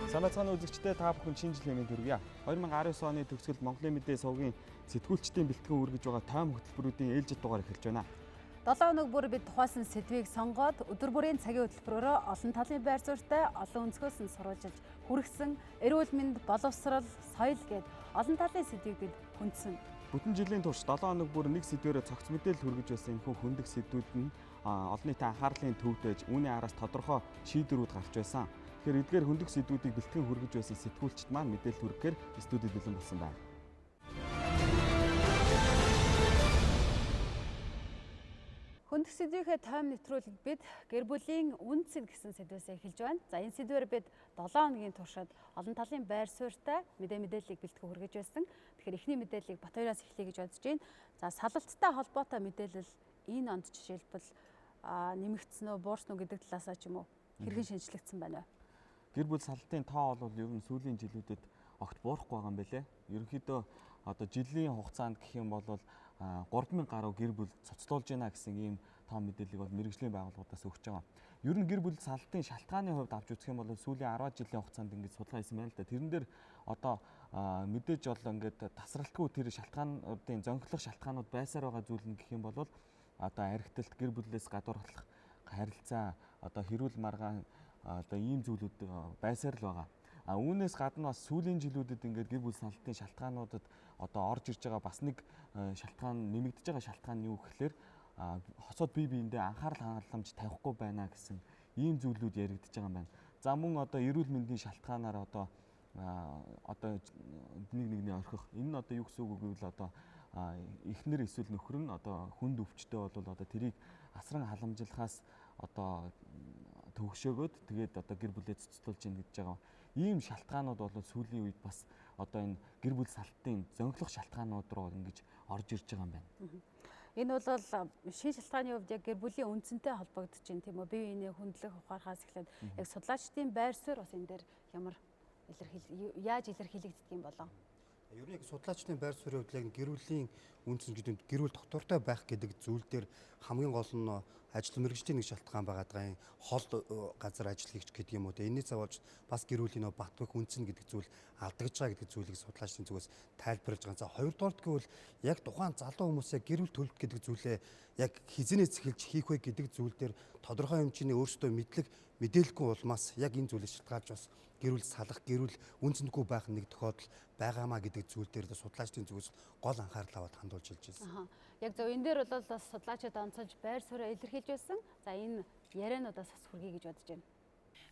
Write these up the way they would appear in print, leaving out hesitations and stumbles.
Самбайцгааны үзэгчдээ та бүхэн шинэ жилийн мэнд хүргье. 2019 оны төгсгөлд Монголын мэдээ сувгийн сэтгүүлчдийн бэлтгэн үргэж байгаа тойм хөтөлбөрүүдийн ээлжид дугаар эхэлж байна. 7 өнөг бүр бид тухайлсан сэдвийг сонгоод өдөр бүрийн цагийн хөтөлбөрөөр олон талын байр суурьтай олон өнцгөөс нь сурвалжилж хүргэсэн эрүүл мэнд, боловсрол, соёл гээд олон талын сэдвийг бид хүндсэн. Бүтэн жилийн турш 7 өнөг бүр нэг сэдвээрээ цогц мэдээлэл хүргэж байсан энэхүү хөндөх сэдвүүд нь олон нийтийн анхаарлын төвд байж үүний араас тодорхой шийдвэрүүд гарч байсан. Тэгэхээр эдгээр хөндөх сэдвүүдийг бэлтгэн хүргэж байсан сэтгүүлчид маань мэдээлэл хүргэхээр студид бэлэн болсон байна. Хөндөх сэдвийнхээ тойм нэвтрүүлэг бид гэр бүлийн үнцэн гэсэн сэдвээс эхэлж байна. За энэ сэдвээр бид 7 хоногийн туршид олон талын байр суурьтай мэдээллийг бэлтгэн хүргэж байсан. Тэгэхээр эхний мэдээллийг бат хоёроос эхлэе гэж бодож байна. За салалттай холбоотой мэдээлэл энэ онд жишээлбэл нэмэгдсэн үү, буурсан уу гэдэг талаас ч юм уу хэрхэн шинжлэгдсэн байна вэ? Гэр бүл салтын тоо бол ер нь сүүлийн жилүүдэд огт буурахгүй байгаа юм билэ. Ерөнхийдөө одоо жилийн хугацаанд гэх юм бол 3000 гаруй гэр бүл цоцлуулж байна гэсэн ийм том мэдээллийг бол мэргэжлийн байгууллагуудаас өгч байгаа. Ер нь гэр бүл салтын шалтгааны хувьд авч үзэх юм бол сүүлийн 10 жилийн хугацаанд ингэж судалгаа хийсэн байна л да. Тэрэн дээр одоо мэдээж бол ингээд тасралтгүй тэр шалтгаануудын зөнхлөх шалтгаанууд байсаар байгаа зүйл нь гэх юм бол одоо архитект гэр бүлээс гадуурлах харилцаа одоо хэрүүл маргаан одоо ийм зүйлүүд байсаар л байгаа. Үүнээс гадна бас сүүлийн жилүүдэд ингээд гэр бүл салтын шалтгаануудад одоо орж ирж байгаа бас нэг шалтгаан нэмэгдэж байгаа шалтгаан нь юу гэхээр хосоод бие биендээ анхаарал хангаламж тавихгүй байна гэсэн ийм зүйлүүд яригдж байгаа юм байна. За мөн одоо эрүүл мэндийн шалтгаанаар одоо нэг нэгний орхих энэ нь одоо юу гэсэн үг гэвэл одоо эхнэр эсвэл нөхөр нь одоо хүнд өвчтөй бол одоо тэрийг асран халамжлахаас одоо төгшөөгөөд тэгээд одоо гэр бүлээ цоцлуулж ийн гэж байгаа. Ийм шалтгаанууд бол сүүлийн үед бас одоо энэ гэр бүл салтын зөнхлөх шалтгаанууд руу ингэж орж ирж байгаа юм байна. Энэ бол шин шалтгааны хувьд яг гэр бүлийн үндсэнтэй холбогдож байна тийм үү? Бие биенээ хүндлэх ухаарахаас эхлээд яг судлаачдын байр суурь бас энэ дээр яаж илэрхийлэгддэг юм болоо? Ер нь яг судлаачдын байр суурийн хувьд яг гэр бүлийн үндэс гэдэг гэр бүл доктортой байх гэдэг зүйл дээр хамгийн гол нь ажил мэргэжлийн нэг шалтгаан байгаад байгаа юм. Хол газар ажил хийх гэдэг юм уу. Энэний цавуулж бас гэр бүлийн батгах үндэс гэдэг зүйл алдагдж байгаа гэдэг зүйлийг судлаачдын зүгээс тайлбарлаж байгаа. За хоёрдугаарт гэвэл яг тухайн залуу хүмүүсээ гэр бүл төлөлт гэдэг зүйлээ яг хизэнээс эхэлж хийх вэ гэдэг зүйл дээр тодорхой хэмжээний өөрсдөө мэдээлэлгүй улмаас яг энэ зүйлийг шалтгаалж бас гэр бүл салах, гэр бүл үнцэнгүй байх нэг тохиолдол байгаамаа гэдэг зүйл дээр судлаачдын зүгээс гол анхаарал аваад хандуулж хэлж байсан. Яг зөв энэ дээр бол бас судлаачид онцолж байр суурь илэрхийлж байсан. За энэ яриануудаас бас хүргэе гэж бодож байна.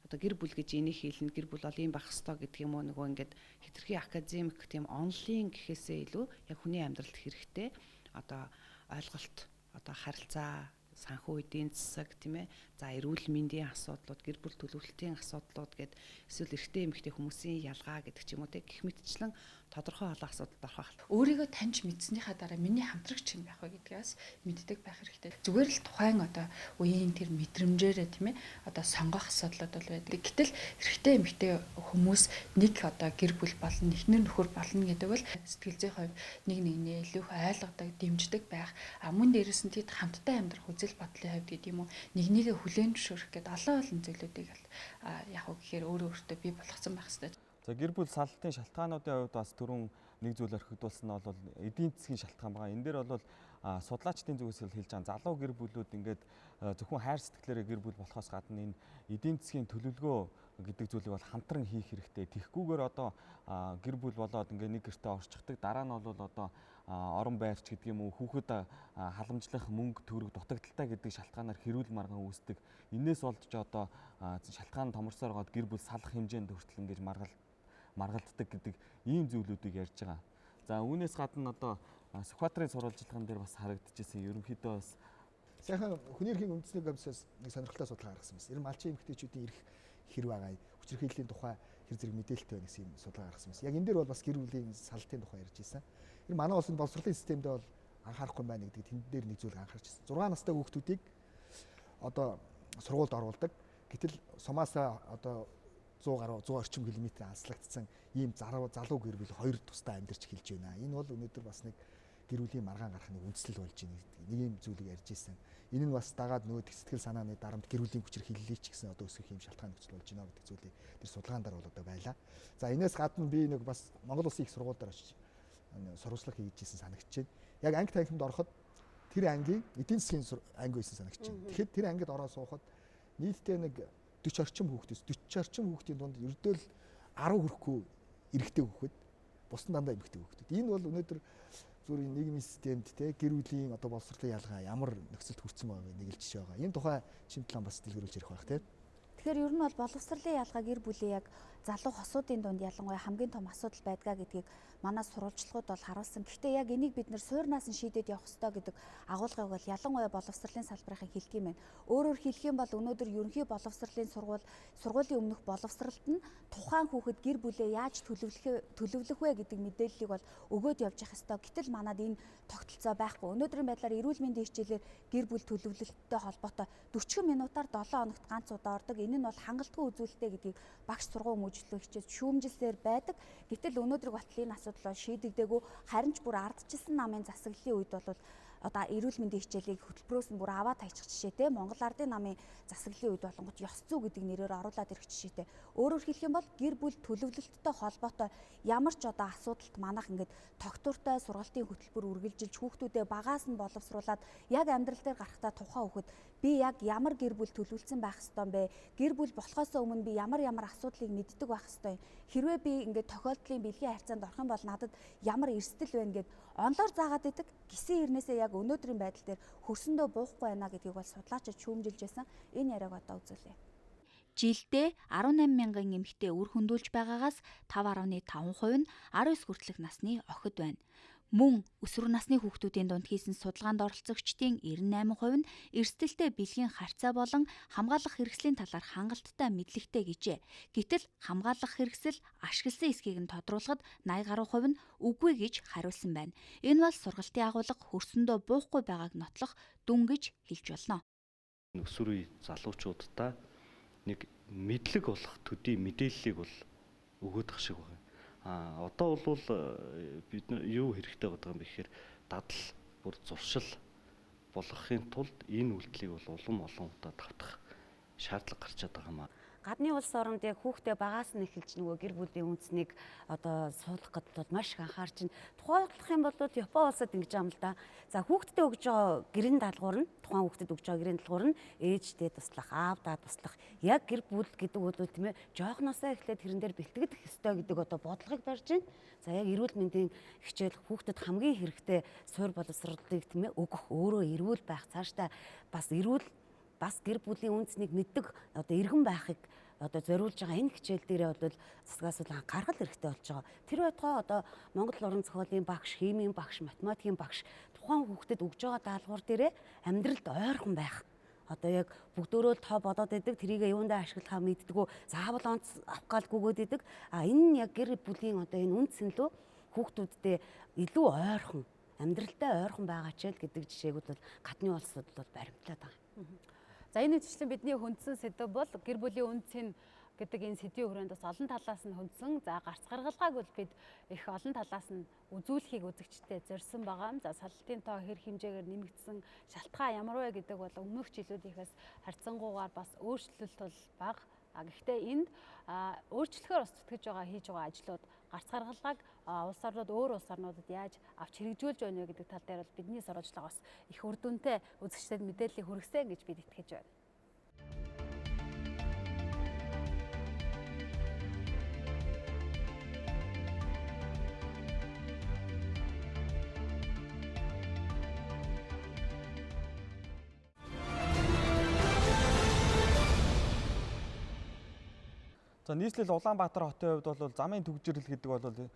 Одоо гэр бүл гэж энийг хэлнэ, гэр бүл бол ийм байх ёстой гэдэг юм уу нөгөө ингээд хэтэрхий академик тийм онлайн гэхээсээ илүү яг хүний амьдралд хэрэгтэй одоо ойлголт, одоо харилцаа, санхүү эдийн засаг тийм ээ. За эрүүл мэндийн асуудлууд, гэр бүл төлөвлөлтийн асуудлууд гээд эсвэл эрэгтэй эмэгтэй хүмүүсийн ялгаа гэдэг ч юм уу гэх мэтчлэн тодорхой олон асуудалд орох. Өөрийгөө таньж мэдснийхаа дараа миний хамтрагч юм байх вэ гэдгээс мэддэг байх хэрэгтэй. Зүгээр л тухайн одоо үеийн тэр мэдрэмжээрээ тийм ээ одоо сонгох асуудлууд бол байдаг. Гэтэл эрэгтэй эмэгтэй хүмүүс нэг одоо гэр бүл болно, эхнэр нөхөр болно гэдэг бол сэтгэл зүйн хувьд нэг нэгнээ илүү их ойлгодог, дэмждэг байх. Мөн дээрээс нь тэд хамтдаа амьдрах үзэл бодлын хувьд гэдэг юм уу нэгнийгээ хүлээн зөвшөөрөх гэдэг олон зүйлүүдийг яг уу гэхээр өөрөө өөртөө бий болгоцсон байх хэрэгтэй. За гэр бүл салтын шалтгаануудын хувьд бас түрүүн нэг зүйл орхигдуулсан нь бол эдийн засгийн шалтгаан байгаа. Энэ дээр бол судлаачдын зүгээс хэлж байгаа залуу гэр бүлүүд ингээд зөвхөн хайр сэтгэлээрээ гэр бүл болохоос гадна энэ эдийн засгийн төлөвлөгөө гэдэг зүйлийг бол хамтран хийх хэрэгтэй. Тэгхгүйгээр одоо гэр бүл болоод ингээд нэг гэртээ орчихдаг. Дараа нь бол одоо орон байрч гэдэг юм уу хүүхэд халамжлах мөнгө төгрөг дутагдaltaй гэдэг шалтгаанаар хэрүүл маргаан үүсдэг. Энээс болж одоо шалтгаан томорсоор гоод гэр бүл салах хэмжээнд хүртэл ингэж маргалддаг гэдэг ийм зүйлүүдийг ярьж байгаа. За үүнээс гадна одоо Сүхбаатарын сурвалжлагын дээр бас харагдчихсэн. Ерөнхийдөө бас сайхан хүний эрхийн үндэсний комиссаас нэг сонирхолтой судалгаа гаргасан байна. Ер нь малчин эмэгтэйчүүдийн эрх хэр байгаа, хүчирхийллийн тухай хэр зэрэг мэдээлэлтэй байна гэсэн юм судалгаа гаргасан байна. Яг энэ дээр бол бас гэр бүлийн салтын тухай ярьж ирсэн. Энэ манай улсын боловсролын системдээ бол анхаарахгүй байна гэдэг тэн дээр нэг зүйл анхаарч ирсэн. 6 настай хүүхдүүдийг одоо сургуульд оруулдаг. Гэтэл сумаасаа одоо 100 орчим километр алслагдсан ийм залуу гэр бүл хоёр тусдаа амьдарч эхэлж байна. Энэ бол өнөөдөр бас нэг гэр бүлийн маргаан гарахны үндслэл болж байна гэдэг нэг юм зүйлийг ярьж ирсэн. Энэ нь бас дагаад нөгөө сэтгэл санааны дарамт гэр бүлийн хүчирхийллийг ч гэсэн одоо өсгөх юм шалтгаан нөхцөл болж байна гэдэг зүйлийг тэр судалгаан дээр бол одоо байлаа. За энээс гадна би нэг бас Монгол Улсын их сургууль дээр очиж сурвалжлага хийж ирсэн санагдаж байна. Яг анги танхимд ороход тэр ангийн эдийн засгийн анги байсан санагдаж байна. Тэгэхээр тэр ангид ороод суухад нийтдээ нэг 40 орчим хүүхдийн дунд ердөө л 10 хүрэхгүй эрэгтэй хүүхэд, бус нь дандаа эмэгтэй хүүхдүүд. Энэ бол өнөөдөр зүгээр нийгмийн системд те гэр бүлийн одоо боловсролын ялгаа ямар нөхцөлд хүрсэн байгааг нэг л жишээ байгаа. Энэ тухай чимтлэн бас дэлгэрүүлж ярих байх те. Тэгэхээр ер нь бол боловсролын ялгаа гэр бүлийн яг залуу хосуудын дунд ялангуяа хамгийн том асуудал байдгаа гэдгийг манай сурвалжлагууд бол харуулсан. Гэхдээ яг энийг бид нэр суурнаас нь шийдээд явах ёстой гэдэг агуулгыг бол ялангуяа боловсролын салбарын хэлэх юм байна. Өөрөөр хэлэх юм бол өнөөдөр ерөнхий боловсролын сургуулийн өмнөх боловсролд нь тухайн хүүхэд гэр бүлээ яаж төлөвлөх вэ гэдэг мэдээллийг бол өгөөд явж явах ёстой. Гэтэл манад энэ тогтолцоо байхгүй. Өнөөдрийн байдлаар эрүүл мэндийн хичээлээр гэр бүл төлөвлөлттэй холбоотой 40 минутаар 7 хоногт ганц удаа ордог. Энэ нь бол хангалтгүй үзүүлэлттэй гэдгийг багш сургууль мөжлөө хичээж шүүмжилсээр байдаг. Гэтэл өнөөдрийг батал энэ асуудал бол шийдэгдээгүй. Харин ч бүр ардчилсан намын засаглалын үед бол одоо эрүүл мэндийн хичээлийг хөтөлбөрөөс нь бүр аваад тайчих жишээтэй. Монгол Ардын намын засаглалын үед болонгот ёс зүй гэдэг нэрээр оруулаад ирэх жишээтэй. Өөрөөр хэлэх юм бол гэр бүл төлөвлөлттэй холбоотой ямар ч одоо асуудалд манайх ингээд тогтвортой сургалтын хөтөлбөр үргэлжилж хүүхдүүдээ багаас нь боловсруулад яг амьдрал дээр гарахтаа тухайн хүүхэд би яг ямар гэр бүл төлөвлөсөн байх ёстой юм бэ? Гэр бүл болохоос өмнө би ямар асуудлыг мэддэг байх ёстой юм? Хэрвээ би ингээд тохиолдлын бэлгийн харьцаанд орох юм бол надад ямар эрсдэл байна гэд онлоор заагаад идэг. Гисэн ирнээсээ яг өнөөдрийн байдал дээр хөрсөндөө буухгүй байна гэдгийг бол судлаачид шүүмжилж байсан. Энэ яриаг одоо үзүүлье. Жилдээ 18 мянган эмэгтэй үр хөндүүлж байгаагаас 5.5% нь 19 хүртэлх насны охид байна. Мөн өсвөр насны хүүхдүүдийн дунд хийсэн судалгаанд оролцогчдын 98% нь эрсдэлтэй бэлгийн харьцаа болон хамгаалах хэрэгслийн талаар хангалттай мэдлэгтэй гэжээ. Гэтэл хамгаалах хэрэгсэл ашигласан эсхийг нь тодруулахад 80 гаруй хувь нь үгүй гэж хариулсан байна. Энэ бол сургалтын агуулга хөрсөндөө буухгүй байгааг нотлох дүн гэж хэлж болно. Өсвөр үе залуучуудаа нэг мэдлэг болох төдий мэдээллийг бол өгөөдөх шиг байна. Одоо бол бид юу хэрэгтэй гэдэг юм бэ гэхээр дадал бүр зуршил болгохын тулд энэ үйлдэлийг бол улам олон удаа давтах шаардлага гарч чаддаг юм аа. Гадны улс оронд яг хүүхдээ багаас нь эхэлж нөгөө гэр бүлийн үнцнийг одоо суулгах гэдэгт бол маш их анхаарч байна. Тухайлбах юм бол Япон улсад ингэж байгаа юм л да. За хүүхдэд өгж байгаа гэрийн даалгавар нь тухайн хүүхдэд өгж байгаа гэрийн даалгавар нь ээжтэй туслах, аавдаа туслах. Яг гэр бүл гэдэг бол тийм ээ жоохносоо эхлээд тэрэн дээр бэлтгэдэг ёстой гэдэг одоо бодлогыг барьж байна. За яг эрүүл мэндийн хичээл хүүхдэд хамгийн хэрэгтэй суур боловсролыг тийм ээ өгөх, өөрөө эрүүл байх, цаашдаа бас гэр бүлийн үнцнийг мэддэг одоо иргэн байхыг одоо зориулж байгаа энэ хичээл дээрээ бол засгаас гаргал хэрэгтэй болж байгаа. Тэр байтугай одоо Монгол уран зохиолын багш, химийн багш, математикийн багш тухайн хүүхдэд өгж байгаа даалгавар дээрээ амьдралд ойрхон байх. Одоо яг бүгдөө л тоо бодоод идэг, тэрийг юундаа ашиглахаа мэддэггүй, заавал онц авах галгүйгээд идэг. Энэ нь яг гэр бүлийн одоо энэ үнц нь лөө хүүхдүүддээ илүү ойрхон, амьдралдаа ойрхон байгаа ч гэдэг жишээг бол гадны улсууд бол баримтлаад байгаа. За энэ үечлэн бидний хөндсөн сэдэв бол гэр бүлийн үнцийн гэдэг энэ сэдвийн хүрээнд бас олон талаас нь хөндсөн. За гарц гаргалгааг бол бид их олон талаас нь үзүүлэхийг үзэгчтэй зорьсон байгаа. За салтын тоо хэр хэмжээгээр нэмэгдсэн шалтгаан ямар вэ гэдэг бол өмнөх жилүүдийнхээс харьцангуйгаар бас өөрчлөлт бол бага. Гэхдээ энд өөрчлөхөөр бас зүтгэж байгаа хийж байгаа ажлууд гарц гаргалгааг улс орнууд өөр улс орнуудад яаж авч хэрэгжүүлж байна гэдэг тал дээр бол бидний сурвалжлага бас их үр дүнтэй үзэгчдэд мэдээллийг хүргэсэн гэж бид итгэж байна. За нийслэл Улаанбаатар хотын хувьд бол замын төгжрөл гэдэг бол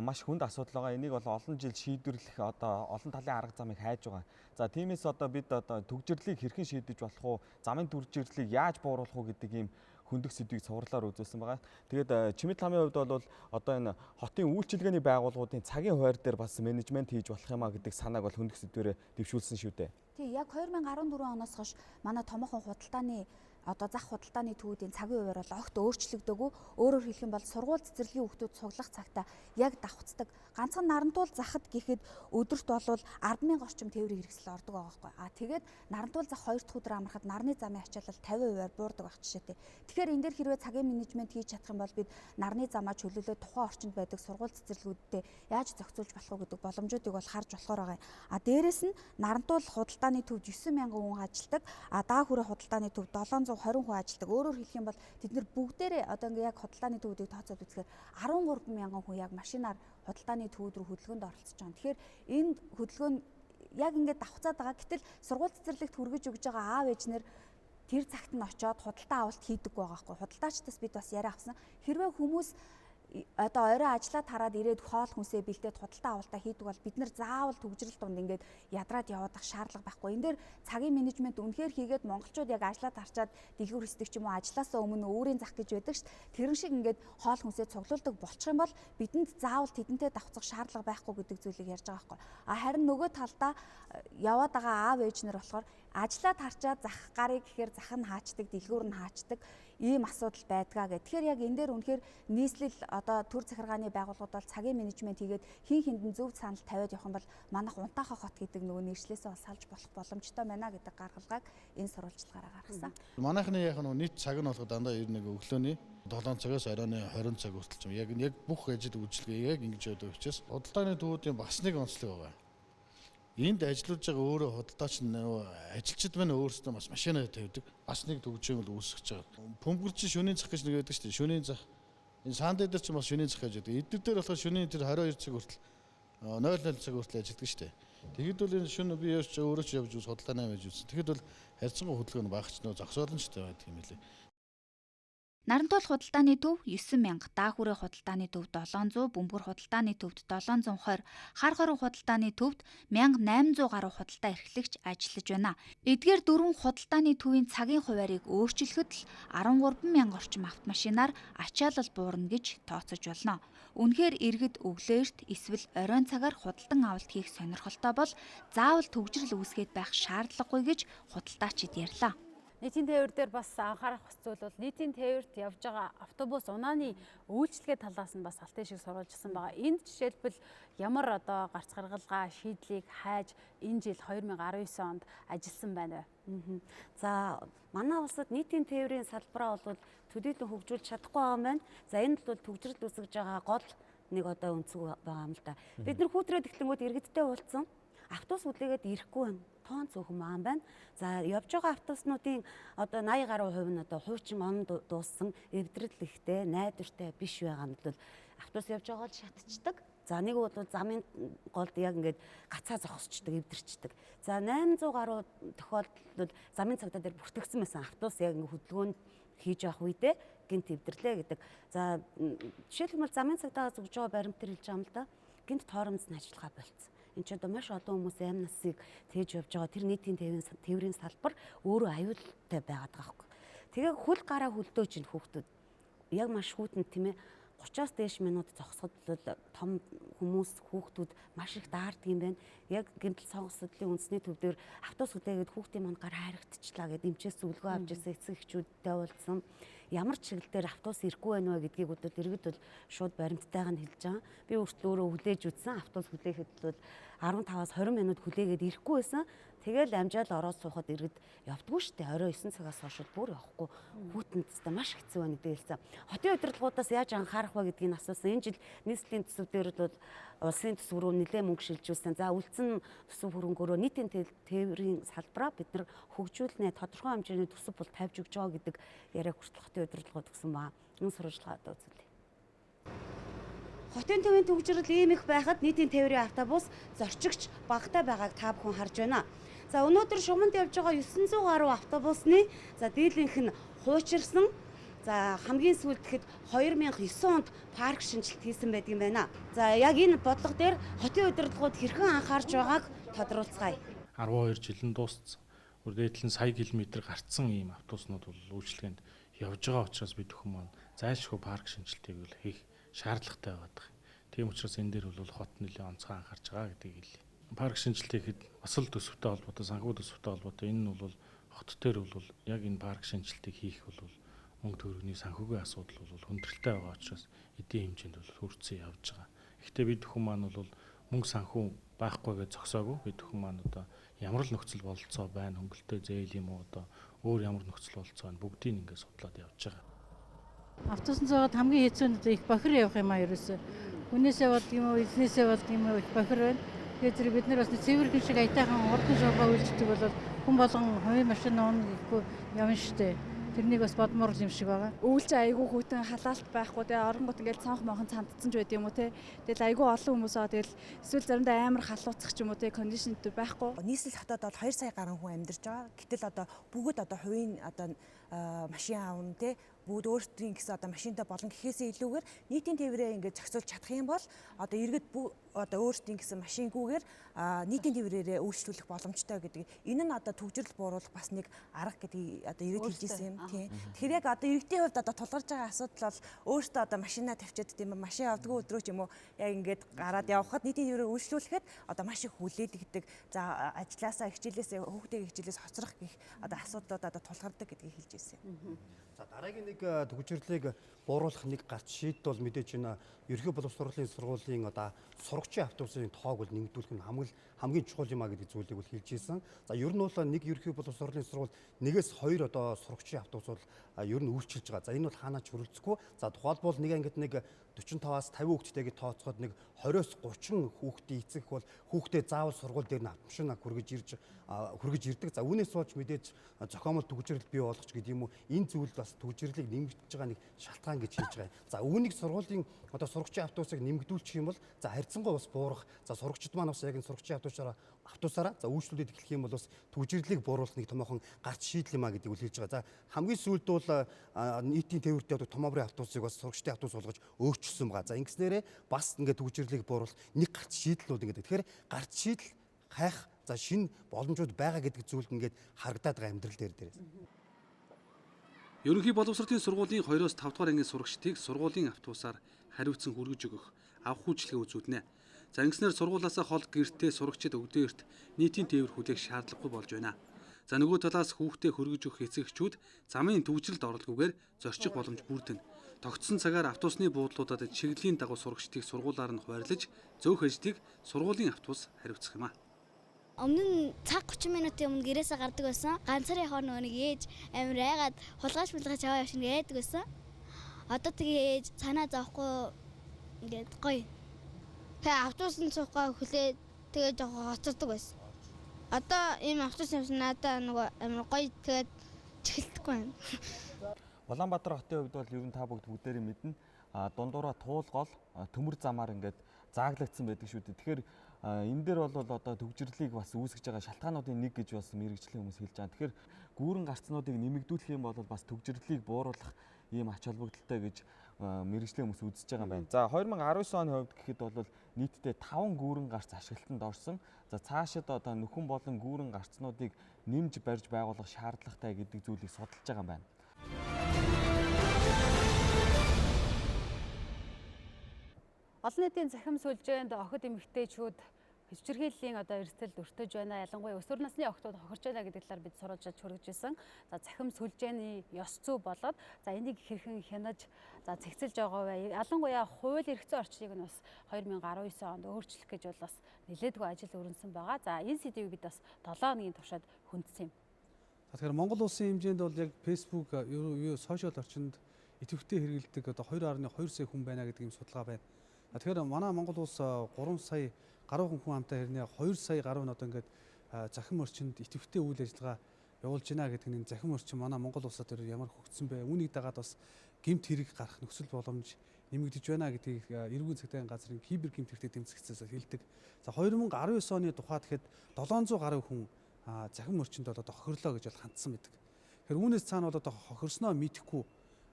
маш хүнд асуудал байгаа. Энийг бол олон жил шийдвэрлэх одоо олон талын арга замыг хайж байгаа. За тиймээс одоо бид одоо төгжрлийг хэрхэн шийдэж болох уу? Замын төгжрлийг яаж бууруулах уу гэдэг ийм хөндөх сэдвийг цувралаар үзүүлсэн байгаа. Тэгээд Чимэд ламын хувьд бол одоо энэ хотын үйлчилгээний байгууллагуудын цагийн хуваар дээр бас менежмент хийж болох юмаа гэдэг санааг бол хөндөх сэдвээр дэвшүүлсэн шүү дээ. Тий, яг 2014 оноос хойш манай томоохон худалдааны одоо зах худалдааны төвүүдийн цагийн хуваар бол огт өөрчлөгдөөгүй. Өөрөөр хэлэх юм бол сургууль цэцэрлэгийн хүүхдүүд цуглах цагтаа яг давхцдаг. Ганцхан нарантуул захад гэхэд өдөрт бол 10,000 орчим тээврийн хэрэгсэл ордог байгаа байхгүй. Тэгээд нарантуул зах 2 дахь өдөр амрахад нарны замын ачаалал 50%-аар буурдаг байх жишээтэй. Тэгэхээр энэ дээр хэрвээ цагийн менежмент хийж чадах юм бол бид нарны замаа чөлөөлөө тухайн орчинд байдаг сургууль цэцэрлэгүүдтэй яаж зохицуулж болох вэ гэдэг боломжуудыг бол харж болохоор байгаа юм. Дээрээс нь нарантуул худалдааны төвд 9,000 хүн ажилдаг. Даа хүрээ худалдааны төвд 720 хүн ажилдаг. Өөрөөр хэлэх юм бол тэд нар бүгдээрээ одоо ингээ яг худалдааны төвүүдийг тооцоод үзэхээр 13,000 хүн яг машинаар худалдааны төвүүд рүү хөдөлгөөнд оролцож байгаа. Тэгэхээр энэ хөдөлгөөн яг ингээд давхцаад байгаа. Гэтэл сургууль цэцэрлэгт хүргэж өгж байгаа аав ээжнэр тэр цагт нь очиод худалдаа авалт хийдэг байгаа байхгүй. Худалдаачдаас бид бас яриа авсан. Хэрвээ хүмүүс одоо орой ажиллаад хараад ирээд хоол хүнсээ бэлдээд худалдаа авалтаа хийдэг бол бид нар заавал төгжрөл дунд ингээд ядраад явах шаардлага байхгүй. Энэ дээр цагийн менежмент үнэхээр хийгээд монголчууд яг ажиллаад харчаад дэлгүүр хэсдэг ч юм уу ажилласаа өмнө өөрийн зах гэж байдаг ш. Тэрэн шиг ингээд хоол хүнсээ цуглуулдаг болчих юм бол бидэнд заавал тэдэнтэй давхцах шаардлага байхгүй гэдэг зүйлийг ярьж байгаа байхгүй. Харин нөгөө талдаа яваад байгаа аав ээж нар болохоор ажиллаад харчаад зах гарыг гэхээр зах нь хаачдаг, дэлгүүр нь хаачдаг ийм асуудал байдгаа гэх. Тэгэхээр яг энэ дээр үнэхээр нийслэл одоо төр захиргааны байгууллагууд бол цагийн менежмент хийгээд хин хиндэн зөв санал тавиад явах юм бол манайх унтаахаа хот гэдэг нөгөө нэршлээсээ бас салж болох боломжтой байна гэдэг гаргалгааг энэ сурвалжлагаараа гаргасан. Манайхны яг нэг цаг нь болоход дандаа нэг өглөөний 7 цагаас оройн 20 цаг хүртэл ч яг бүх ажил үйлчлэгээ яг ингэж явдаг учраас худалдааны төвүүдийн бас нэг онцлог байгаа. Энд ажиллаж байгаа өөрөө худалдаач ажилчид маань өөрсдөө бас машинаа тавьдаг. Бас нэг төгжөөл үүсгэж байгаа. Пүмбэрч шөнийн зах гэж нэг байдаг шүү дээ. Шөнийн зах. Энэ санд дээр ч бас шөнийн зах гэж байдаг. Эдгээр дээр болохоор шөнийн тэр 22 цаг хүртэл 00 цаг хүртэл ажилладаг шүү дээ. Тэгэхэд бол энэ шөнө би яаж өөрөө ч явж үз худалдааны байж үзсэн. Тэгэхэд бол харьцангуй хөдөлгөөн багч нөө зогсоолончтой байдаг юм лээ. Нарантуул худалдааны төв 9,000, даа хүрээ худалдааны төв 700, бөмбөр худалдааны төвд 720, хар хорон худалдааны төвд 1800 гаруй худалдаа эрхлэгч ажиллаж байна. Эдгээр дөрвөн худалдааны төвийн цагийн хуваарийг өөрчлөхөд л 13,000 орчим автомашинаар ачаалал буурна гэж тооцож болно. Үнэхээр иргэд өглөөрт эсвэл оройн цагаар худалдан авалт хийх сонирхолтой бол заавал төгжрөл үүсгээд байх шаардлагагүй гэж худалдаачид ярьлаа. Нийтийн тээвэр дээр бас анхаарах хэв зүйл бол нийтийн тээвэрт явж байгаа автобус унааны үйлчлэгээ талаас нь бас алтын шиг сурвалжсан байгаа. Энд жишээлбэл ямар одоо гарц гаргалгаа шийдлийг хайж энэ жил 2019 онд ажилласан байна вэ? За манай улсад нийтийн тээврийн салбараа бол төдийлөн хөгжүүлж чадахгүй байгаа юм байна. За энэ бол төгжрөл үүсгэж байгаа гол нэг одоо өнцөг байгаа юм л да. Бид нар хүүтрээд эхлэнгүүд иргэдтэй уулзсан. Автобус хүлээгээд ирэхгүй байна. Тоон цөөхөн маан байна. За явж байгаа автобуснуудын одоо 80 гаруй хувь нь одоо хуучин он дууссан эвдрэл ихтэй, найдвартай биш байгаа нь бол автобус явж байгаа бол шатчихдаг. За нэг бол замын голд яг ингээд гацаа зогсчдаг, эвдэрчдэг. За 800 гаруй тохиолдолд замын цагдаа дээр бүртгэгдсэн байсан автобус яг ингээд хөдөлгөөнд хийж явах үедээ гинт эвдэрлээ гэдэг. За жишээлбэл замын цагдаа зүгж байгаа баримт төр хэлж байгаа юм л да. Гинт тойромцны ажиллагаа болцсон. Энд ч одоо маш олон хүмүүс амь насыг тээж явж байгаа. Тэр нийтийн тээврийн салбар өөрөө аюултай байгаад байгаа хэрэг. Тэгээ хөл гараа хөлдөө чинь хүүхдүүд яг маш хүүтэнд тийм ээ 30-аас дээш минут зогсоход том хүмүүс хүүхдүүд маш их даардаг юм байна. Яг гэмтэл сонгох сэдлийн үндэсний төв дээр автобус хүлээгээд хүүхдийн манд гар хайрагдчихлаа гэдэг эмчээс зөвлөгөө авч ирсэн эцэг эхчүүдтэй уулзсан. Ямар чиглэлээр автобус ирэхгүй байна вэ гэдгийг бодвол иргэд бол шууд баримттайг нь хэлж байгаа. Би өөртөө хүлээж үзсэн. Автобус хүлээхэд бол 15-аас 20 минут хүлээгээд ирэхгүй байсан. Тэгэл амжаал ороод суухад иргэд явдггүй шүү дээ. Орой 9 цагаас хойш бүр явахгүй. Хүүтэнд тест маш хэцүү байна гэдэг хэлсэн. Хотын удирдлагуудаас яаж анхаарах вэ гэдгийг асуусан. Энэ жил нийслэлийн төсөв дээр бол улсын төсөв рүү нэлээд мөнгө шилжүүлсэн. За үлдсэн төсөв хөрөнгөөрөө нийтийн тээврийн салбараа бид нар хөгжүүлнэ. Тодорхой хэмжээний төсөв бол тавьж өгч байгаа гэдэг яриаг хүртэл хотын удирдлагууд өгсөн ба. Энэ сурвалжлагаа одоо үзүүлье. Хотын төвийн төгжрөл ийм их байхад нийтийн тээврийн автобус зорчигч багатай байгааг та бүхэн харж байна. За өнөөдөр шугамд явж байгаа 900 гаруй автобусны за дийлэнх нь хуучирсан. За хамгийн сүүлд гэхэд 2009 онд парк шинжилт хийсэн байдаг юм байна. За яг энэ бодлого дээр хотын удирдлагууд хэрхэн анхаарч байгааг тодруулцгаая. 12 жилийн дууссан. Үрдээдлэн сая километр гарцсан ийм автобуснууд бол үйлчлэгээнд явж байгаа учраас бид бүхэн маань зайлшгүй парк шинжилтийг бол хийх шаардлагатай байдаг. Тийм учраас энэ дээр бол хот нэлээд онцгой анхаарч байгаа гэдгийг хэлье. Парк шинжилт хийхэд бас л төсөвтэй холбоотой, санхүү төсөвтэй холбоотой энэ нь бол хот дээр бол яг энэ парк шинжилтийг хийх бол мөнгө төгрөгийн санхүүгийн асуудал бол хүндрэлтэй байгаа учраас эдийн хэмжээнд бол хүрсэн явж байгаа. Гэхдээ бид бүхэн маань бол мөнгө санхүү байхгүй гэж зогсоогүй. Бид бүхэн маань одоо ямар л нөхцөл бололцоо байна, хөнгөлөлтөө зээл юм уу одоо өөр ямар нөхцөл бололцоо байна бүгдийг ингээд судлаад явж байгаа. Автобусны цаагаад хамгийн хэцүү нь их бохир явах юм аа ерөөсөө. Хүнээсээ болд юм уу, эзнээсээ болд юм уу их бохир байна. Тэгээд зэрэг бид нар бас цэвэрхэн шиг аятайхан урдан шуурга үйлддэг бол хүн болгон хувийн машин уун гэхгүй явна штэ. Тэрнийг бас бодмоор юм шиг байгаа. Өвлж айгүй хүүтэн халаалт байхгүй тэгээ оронгот ингээл цонх мохон цамдсан ч байд юм уу те. Тэгэл айгүй олон хүмүүс аа тэгэл эсвэл заримдаа амар халууцах ч юм уу те кондишнт байхгүй. Нийслэл хотод бол 2 сая гаруй хүн амьдарч байгаа. Гэтэл одоо бүгд одоо хувийн одоо машин аавн те бүгд өөрсдийн гэсэн одоо машинтай болон гэхээсээ илүүгээр нийтийн тээврээ ингээд зохицуулж чадах юм бол одоо иргэд одоо өөрсдийн гэсэн машингүйгээр нийтийн тээврээрээ үйлчлүүлэх боломжтой гэдэг. Энэ нь одоо төвжирэл бууруулах бас нэг арга гэдгийг одоо ирээд хэлж ирсэн юм тийм. Тэгэхээр яг одоо иргэдийн хувьд одоо тулгарч байгаа асуудал бол өөрсдөө одоо машинаа тавьчаад тийм машин авдгүй өдрөө ч юм уу яг ингээд гараад явхад нийтийн тээврээр үйлчлүүлэхэд одоо маш их хүлээлгдэг. За ажилласаа хичээлээсээ хүүхдийн хичээлээс хоцрох гэх одоо асуудлууд одоо тулгардаг гэдгийг хэлж ирсэн юм. За дараагийн нэг төгжрлийг бууруулах нэг гарч шийдэл бол мэдээж энэ ерөнхий боловсролын сургуулийн одоо сурагчийн автобусын тоог бол нэмэгдүүлэх нь хамгийн чухал юм а гэдэг зүйлийг бол хэлж ирсэн. За ер нь бол нэг ерөнхий боловсролын сургууль 1-2 одоо сурагчийн автобус бол ер нь үйлчилж байгаа. За энэ бол хаанаач хөрөлцөхгүй. За тухайлбал нэг ангид нэг 45-аас 50 хүүхэдтэйгээ тооцоход нэг 20-30 хүүхдийн эцэг бол хүүхдээ заавал сургууль дээр нь машина хүргэж ирдэг. За үүнээс болж мэдээж зохиомол төгжрөл бий болгоч гэдэг юм уу. Энэ зүйл бас төгжрлийг нэмэгдэж байгаа нэг шалтгаан гэж хэлж байгаа. За үүнийг сургуулийн одоо сурагчийн автобусыг нэмэгдүүлчих юм бол за харьцангуй бас буурах. За сурагчид маань бас яг энэ сурагчийн автобусаараа за үйлчлүүлээд эхлэх юм бол бас төгжрлийг бууруулах нэг томоохон гарч шийдэл юм а гэдгийг хэлж байгаа. За хамгийн сүүлд бол нийтийн тээвэртэй одоо томообрын автобусыг бас сурагчдын автобус болгож өөрчилсөн байгаа. За ингэснээрээ бас ингээд төгжрлийг бууруулах нэг гарч шийдэл бол ингээд. Тэгэхээр гарч шийдэл хайх за шинэ боломжууд байгаа гэдэг зүйлд ингээд харагдаад байгаа амьдрал дээрээс. Ерөнхий боловсролын сургуулийн 2-5 дугаар ангийн сурагчдыг сургуулийн автобусаар хариуцсан хүргэж өгөх авах үйлчлэгээ үзүүлнэ. За ингэснээр сургуулиасаа хол гэртээ сурагчид өгдөөөрт нийтийн тээвэр хүлээх шаардлагагүй болж байна. За нөгөө талаас хүүхдээ хөргөж өгөх эцэгчүүд замын төвжрэлд оролгүйгээр зорчих боломж бүрдэнэ. Тогтсон цагаар автобусны буудлуудад чиглэлийн дагуу сурагчдыг сургуулаар нь хуваарлаж зөөх ажлыг сургуулийн автобус хариуцах юм а. Өмнө нь цаг 30 минутын өмнө гэрээсээ гардаг байсан. Ганцаараа явахаар нөгөө нэг ээж амир айгаад хулгайч мулгайч аваа явшин гэдэг байсан. Одоо тэгээ ээж санаа зовхгүй ингээд гоё. Тэгээ автобусны цугаа хүлээд тэгээ жоохон хоцордог байсан. Одоо ийм автобус явсан надаа нөгөө амир гоё тэгээд чихэлдэхгүй байна. Улаанбаатар хотын хувьд бол ер нь та бүгдээрээ мэднэ. Дундуура туулгол төмөр замаар ингээд зааглагдсан байдаг шүү дээ. Тэгэхээр энэ дээр бол одоо төгжрлийг бас үүсгэж байгаа шалтгаануудын нэг гэж бас мэрэгжлийн хүмүүс хэлж байгаа. Тэгэхээр гүүрэн гарцнуудыг нэмэгдүүлэх юм бол бас төгжрлийг бууруулах ийм ач холбогдолтой гэж мэрэгжлийн хүмүүс үзэж байгаа юм байна. За 2019 оны хувьд гэхэд бол нийтдээ 5 гүүрэн гарц ашиглалтанд орсон. За цаашид одоо нөхөн болон гүүрэн гарцнуудыг нэмж барьж байгуулах шаардлагатай гэдэг зүйлийг судалж байгаа юм байна. Олон нийтийн захим сүлжээнд охид эмэгтэйчүүд хичирхийллийн одоо эрсдэлд өртөж байна. Ялангуяа өсвөр насны охтууд хохирч байна гэдэг талаар бид сурвалжаад хүргэжсэн. За захим сүлжээний ёс зүй болоод за энийг хэрхэн хянаж за цэгцэлж байгаа вэ? Ялангуяа хууль эрх зүйн орчныг нь бас 2019 онд өөрчлөх гэж бол бас нэлээдгүй ажил өрнөсөн байгаа. За энэ сэдвийг бид бас 7 хоногийн туршид хүндсэн юм. Тэгэхээр Монгол улсын хэмжээнд бол яг Facebook сошиал орчинд идэвхтэй хэрэгэлдэг одоо 2.2 сая хүн байна гэдэг юм судалгаа байна. Тэгэхээр манай Монгол улс 3 сая гаруй хүн амтай хэрнээ 2 сая гаруй нь одоо ингээд захим орчинд идэвхтэй үйл ажиллагаа явуулж байна гэдэг нь захим орчин манай Монгол улсад ямар хөгжсөн бэ? Үүнийг дагаад бас гэмт хэрэг гарах нөхцөл боломж нэмэгдэж байна гэдгийг эрүүгийн цэгцлэгийн газрын кибер гэмт хэрэгтэй тэмцэгцээс хэлдэг. За 2019 оны тухайд гэхэд 700 гаруй хүн захим орчинд одоо хохирлоо гэж бол хандсан байдаг. Тэгэхээр үүнээс цаана бол одоо хохирсноо мэдэхгүй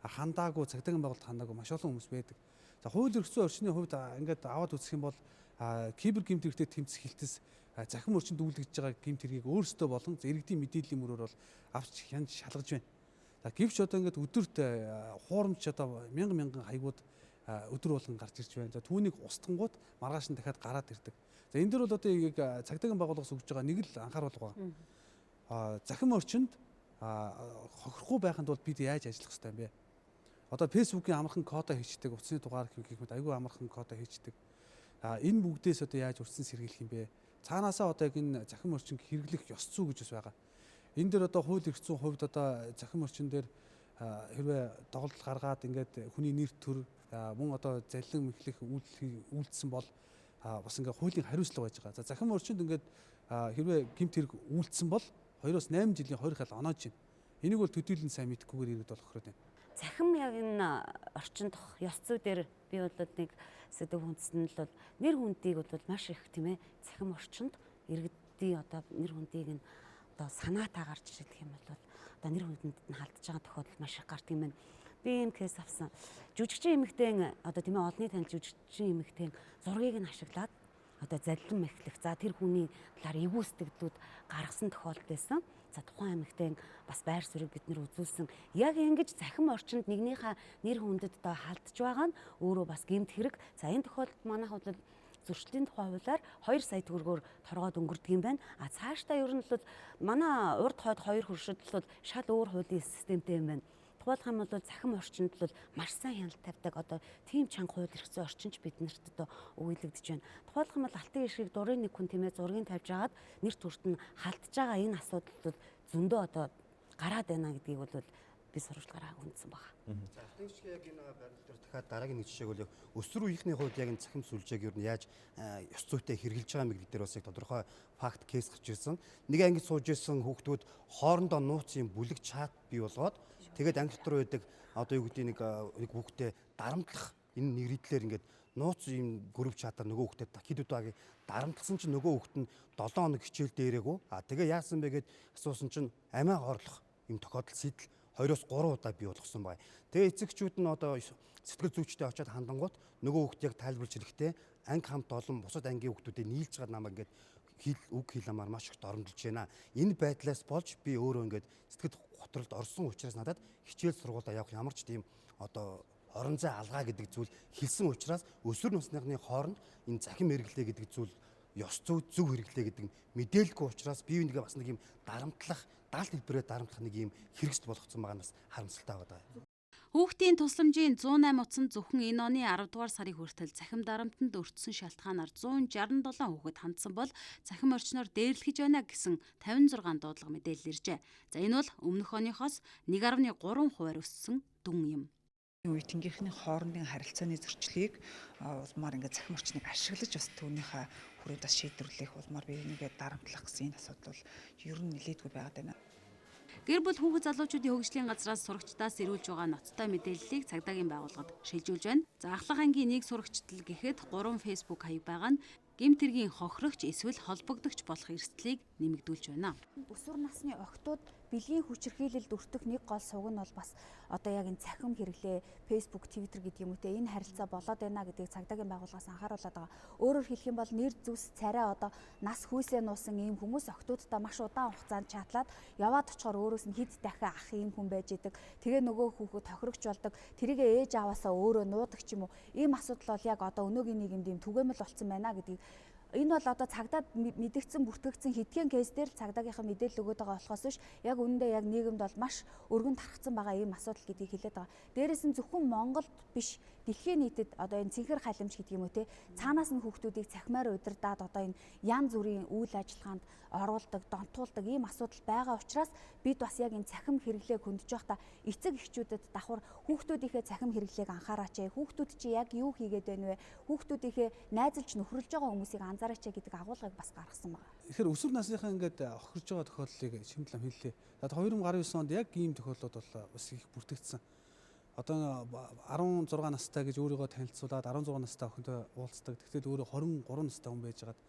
хандаагүй цагдаагийн байгуулалт хандаагүй маш олон хүмүүс байдаг. За хууль эрх зүйн орчны хувьд ингээд аваад үзэх юм бол кибер гэмт хэрэгтэй тэмцэх хилтэс захим орчинд үйлдэж байгаа гэмт хэргийг өөрсдөө болон иргэдийн мэдээллийн мөрөөр бол авч хянж шалгаж байна. За гэвч одоо ингээд өдөрт хуурамч одоо мянган хаягууд өдөр болгон гарч ирж байна. За түүнийг устгангууд маргааш нь дахиад гараад ирдэг. За энэ дөр бол одоо яг цагдаагийн байгууллагаас өгж байгаа нэг л анхааруулга байна. Захим орчинд хохирохгүй байханд бол бид яаж ажиллах хэрэгтэй юм бэ? Одоо Facebook-ийн амархан кодоо хийчдэг, утасны дугаар гэх мэт айгүй амархан кодоо хийчдэг. Энэ бүгдээс одоо яаж урьдчилан сэргийлэх юм бэ? Цаанаасаа одоо яг энэ захин орчинг хэрэглэх ёс зүй гэж бас байгаа. Энэ дээр одоо хууль эрх зүйн хувьд одоо захин орчин дээр хэрвээ доголдол гаргаад ингээд хүний нэр төр мөн одоо заллин мэхлэх үйлдэлсэн бол бас ингээд хуулийн хариуцлага байж байгаа. За захин орчинд ингээд хэрвээ гэмт хэрэг үйлдэлсэн бол 2-8 жилийн 2 хал оноож байна. Энийг бол төдийлөн сайн мэдхгүйгээр ирээд болох хэрэгтэй байна. Цахим яг энэ орчинд ёс зүй дээр би бол нэг сэдэв хүндэсэн л бол нэр хүндийг бол маш их тийм ээ цахим орчинд иргэдийн одоо нэр хүндийг нь одоо санаатаа гарч ирэх юм бол одоо нэр хүндэд нь халдж байгаа тохиолдол маш их гардаг юм байна. Би ийм кейс авсан. Жүжигчин эмэгтэй одоо тийм ээ олонний танил жүжигчин эмэгтэй зургийг нь ашиглаад одоо заллин мэхлэх за тэр хүний талаар эвгүй сэтгэлдүүд гаргасан тохиолдол байсан. За тухайн эмэгтэй бас байр суурийг бид нэр үзүүлсэн. Яг ингэж захим орчинд нэгнийхээ нэр хүндэд одоо халдж байгаа нь өөрөө бас гэмт хэрэг. За энэ тохиолдолд манайх бол зөрчлийн тухай хуулиар 2 сая төгрөгөөр торгоод өнгөрдөг юм байна. А цаашдаа ер нь бол манай урд хойд 2 хөршөдөл бол шал өөр хуулийн системтэй юм байна. Тухайлх юм бол захим орчинд бол маш сайн хяналт тавьдаг одоо тийм чанга хууль эрх зүйн орчинч биднэрт одоо өгүүлэгдэж байна. Тухайлх юм бол алтан иршиг дурын нэг хүн тийм ээ зургийг тавьж агаад нэр төрт нь халдж байгаа энэ асуудал бол зөндөө одоо гараад байна гэдгийг бол би сурвалжлагаараа хүндсэн байгаа. За алтан иршиг яг энэ байрлал дээр дахиад дараагийн нэг жишээг бол яг өсвөр үеийнхний хувьд яг энэ захим сүлжээг ер нь яаж ёс зүйтэй хэрэгжилж байгаа мэг дээр бас яг тодорхой факт кейс гарч ирсэн. Нэг ангид сууж исэн хүүхдүүд хоорондоо нууцын бүлэг чат бий болгоод тэгээд анги дотор байдаг одоо юу гэдэг нэг хүүхдээ дарамтлах энэ нэрийдлэр ингээд нууц юм групп чатаар нөгөө хүүхдэд хэд удаагийн дарамтлсан чинь нөгөө хүүхд нь 7 хоног хичээл дээрээгүй. Тэгээ яасан бэ гэд асуусан чинь амиа хорлох юм тохиолдол сэтэл 2-3 удаа бий болгосон байна. Тэгээ эцэгчүүд нь одоо сэтгэл зүйчтэй очиад хандангууд нөгөө хүүхд яг тайлбарч ирэхдээ анги хамт олон бусад ангийн хүүхдүүдийг нийлж гад намайг ингээд үг хийлэмээр маш их доромжилж байна. Энэ байдлаас болж би өөрөө ингээд сэтгэл готролд орсон учраас надад хичээл сургуулаа явах ямар ч тийм одоо орон зай алгаа гэдэг зүйл хэлсэн учраас өсвөр насныхны хооронд энэ захим хэрэглээ гэдэг зүйл ёс зүй зөв хэрэглээ гэдэг мэдээлгүй учраас бие биенийгээ бас нэг юм дарамтлах, даалт хэлбэрээр дарамтлах нэг юм хэрэгсэл болгоцсон байгаа нь бас харамсалтай байна. Хүүхдийн тусламжийн 108 утсан зөвхөн энэ оны 10 дугаар сарын хүртэл захим дарамтанд өртсөн шалтгаанаар 167 хүүхэд хандсан бол захим орчноор дээрлэхэж байна гэсэн 56 дуудлага мэдээлэл иржээ. За энэ бол өмнөх оныхоос 1.3% өссөн дүн юм. Үеийнхний хоорондын харилцааны зөрчлийг улмаар ингээд захим орчныг ашиглаж бас түүнийхээ хүрээд бас шийдвэрлэх улмаар би нэгэ дарамтлах гэсэн энэ асуудал бол ер нь нэлээдгүй байгаад байна. Гэр бүл хүүхэд залуучуудын хөгжлийн газраас сурагчдаас ирүүлж байгаа ноцтой мэдээллийг цагдаагийн байгууллагад шилжүүлж байна. За ахлах ангийн нэг сурагчдал гэхэд 3 Facebook хаяг байгаа нь гэмт хэргийн хохирогч эсвэл холбогдогч болох эрсдлийг нэмэгдүүлж байна. Өсвөр насны охтууд бэлгийн хүчирхийлэлд өртөх нэг гол суг нь бол бас одоо яг энэ цахим хэрэглээ Facebook, Twitter гэдэг юм уу те энэ харилцаа болоод байна гэдгийг цагдаагийн байгууллагаас анхааруулад байгаа. Өөрөөр хэлэх юм бол нэр зүс царай одоо нас хүйсээ нуусан ийм хүмүүс охтуудтай маш удаан хугацаанд чатлаад яваад очихоор өөрөөс нь хэд дахин ах ийм хүн байж идэг. Тэгээ нөгөө хүүхэд тохирогч болдог. Тэрийгээ ээж аваасаа өөрөө нуудаг ч юм уу. Ийм асуудал бол яг одоо өнөөгийн нийгэмд ийм түгээмэл болсон байна гэдгийг энэ бол одоо цагдаад мэдгдсэн бүртгэгдсэн хэдхэн кейс дээр цагдаагийнхаа мэдээлэл өгöd байгаа болохоос биш яг үнэндээ яг нийгэмд бол маш өргөн тархсан байгаа ийм асуудал гэдгийг хэлээд байгаа. Дээрээс нь зөвхөн Монголд биш дэлхийн нийтэд одоо энэ цэнхэр халимж гэдэг юм уу те цаанаас нь хүүхдүүдийг цахимаар удирдаад одоо энэ янз бүрийн үйл ажиллагаанд оруулдаг, донтуулдаг ийм асуудал байгаа учраас бид бас яг энэ цахим хэрэглээг хөндөж байхдаа эцэг эхчүүдэд давхар хүүхдүүдийнхээ цахим хэрэглээг анхаараач. Хүүхдүүд чи яг юу хийгээд байна вэ? Хүүхдүүдийнхээ найзалж нөхрөлж байгаа хүмүүсийг анзаараач гэдэг агуулгыг бас гаргасан байна. Тэгэхээр өсвөр насныхаа ингээд охирж байгаа тохиолдлыг шимтлэн хэллээ. За 2019 онд яг ийм тохиолдлууд бол бас их бүртгэгдсэн. Одоо 16 настай гэж өөрийгөө танилцуулаад 16 настай охинтой уулздаг. Тэгтэл өөрөө 23 настай хүн байж байгаад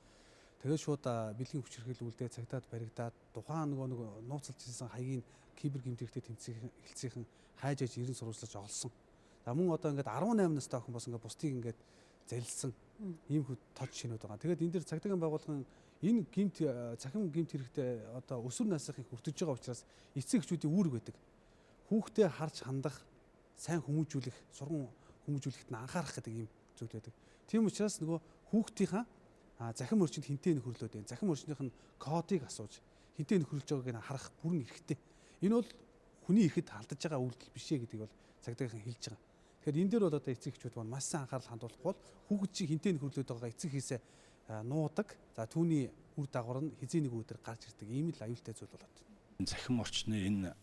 тэгээд шууд бэлгийн хүчирхийлэл үлдээ цагтаад баригдаад тухайн нөгөө нууцлж ирсэн хаягийн кибер гэмтэрхтэй тэмцээхэн хайж аж 90 сурвалжлаж олсон. За мөн одоо ингээд 18 настай охин бас ингээд бусдыг ингээд залилсан ийм тод шинүүд байгаа. Тэгээд энэ дэр цагдаагийн байгууллагын энэ цахим гэмт хэрэгтэй одоо өсвөр насныхыг хүртэж байгаа учраас эцэг эхчүүдийн үүрэг байдаг. Хүүхдээ харж хандах, сайн хүмүүжүүлэх, сурган хүмүүжүүлэхэд нь анхаарах гэдэг ийм зүйл байдаг. Тийм учраас нөгөө хүүхдийнхаа захим орчинд хинтээ нөхөрлөөд байна. Захим орчиных нь кодыг асууж хинтээ нөхөрлөж байгааг нь харах бүрэн эрхтэй. Энэ бол хүний ихэд алдаж байгаа үйлдэл биш ээ гэдгийг бол цагдаагийн хэлж байгаа. Тэгэхээр энэ дээр бол одоо эцэг эхчүүд маань маш сайн анхаарал хандуулах бол хүүхэд чи хинтээ нөхөрлөд байгаа эцэг хийсээ нуудаг. За түүний үр дагавар нь хизээ нэг өдөр гарч ирдэг. Ийм л аюултай зүйл болоод. Захим орчны энэ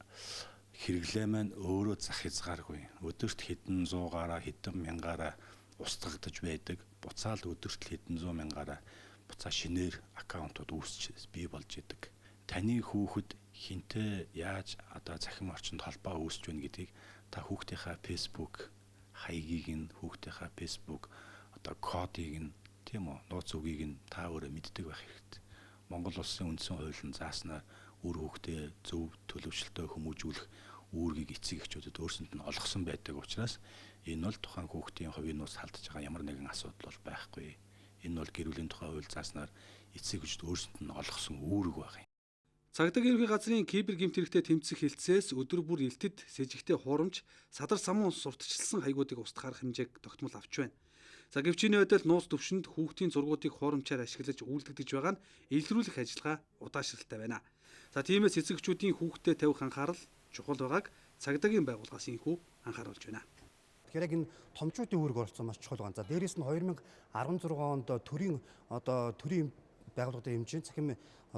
хэрэглээ маань өөрөө зах хязгааргүй. Өдөрт хэдэн 100-аараа хэдэн мянгаараа устгагдаж байдаг. Буцаал өдөрт хэдэн 100 мянгаараа буцаа шинээр аккаунтууд үүсч бий болж идэг. Таны хүүхэд хинтээ яаж одоо захим орчинд холбоо үүсч байна гэдгийг та хүүхдийнхаа Facebook хаягийг нь хүүхдийнхаа Facebook одоо кодыг нь тийм үү нууц үгийг нь та өөрөө мэддэг байх хэрэгтэй. Монгол улсын үндсэн хуулийн зааснаар үр хүүхдээ зөв төлөвшөлтөй хүмүүжүүлэх үүргийг эцэг эхчүүдэд өөрсөнд нь олгосон байдаг учраас энэ бол тухайн хүүхдийн хувийн нууц халдж байгаа ямар нэгэн асуудал бол байхгүй. Энэ бол гэр бүлийн тухай хууль зааснаар эцэг эхчүүд өөрсөнд нь олгосон үүрэг байх юм. Цагдаагийн ерөнхий газрын кибер гэмт хэрэгтэй тэмцэх хэлтсээс өдөр бүр элтэд сэжигтэй хуурамч садар самуун сурталчилсан хаягуудыг устгах хэмжээг тогтмол авч байна. За гэвчний байдал нууц төвшөнд хүүхдийн зургуудыг хуурамчаар ашиглаж үйлдэгдэж байгаа нь илрүүлэх ажиллагаа удаашралтай байна. За тиймээс эцэг эхчүүдийн хүүхдэд тавих анхаарал чухал байгааг цагдаагийн байгууллагаас инхүү анхааруулж байна. Тэгэхээр яг энэ томчуудын үүрэг оролцсон маш чухал байна. За дээрээс нь 2016 онд төрийн байгууллагын хэмжээнд захим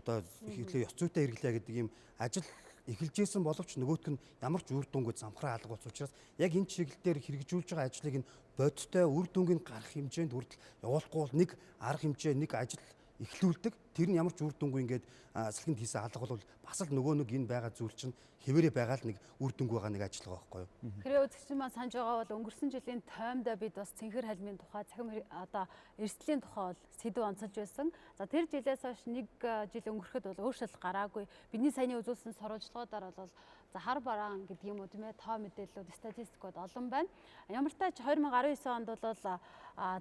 эхлээ ёс зүйтэй хэрэглээ гэдэг ийм ажил эхэлж исэн боловч нөгөөтг нь ямар ч үр дүнгүй замхраа алга болсон учраас яг энэ чиглэлээр хэрэгжүүлж байгаа ажлыг нь бодиттой үр дүнгийн гарах хэмжээнд хүртэл явуулахгүй бол нэг арга хэмжээ нэг ажил эхлүүлдэг. Тэр нь ямар ч үр дүнгүй ингээд салхинд хийсэн алга бол бас л нөгөө нэг энэ байгаа зүйл чинь хэвээрээ байгаа л нэг үр дүнг байгаа нэг ажил байгаа байхгүй юу. Хэрэг үзэгчид маань санаж байгаа бол өнгөрсөн жилийн тоймда бид бас цэнхэр халмын тухай цахим одоо эрсдлийн тухай бол сэдэв онцолж байсан. За тэр жилээс хойш нэг жил өнгөрөхөд бол өөрчлөлт гараагүй. Бидний саяны үзүүлсэн сурвалжлагуудаар бол за хар бараан гэдэг юм уу тийм ээ тоо мэдээллүүд статистикууд олон байна. Ямар ч тач 2019 онд бол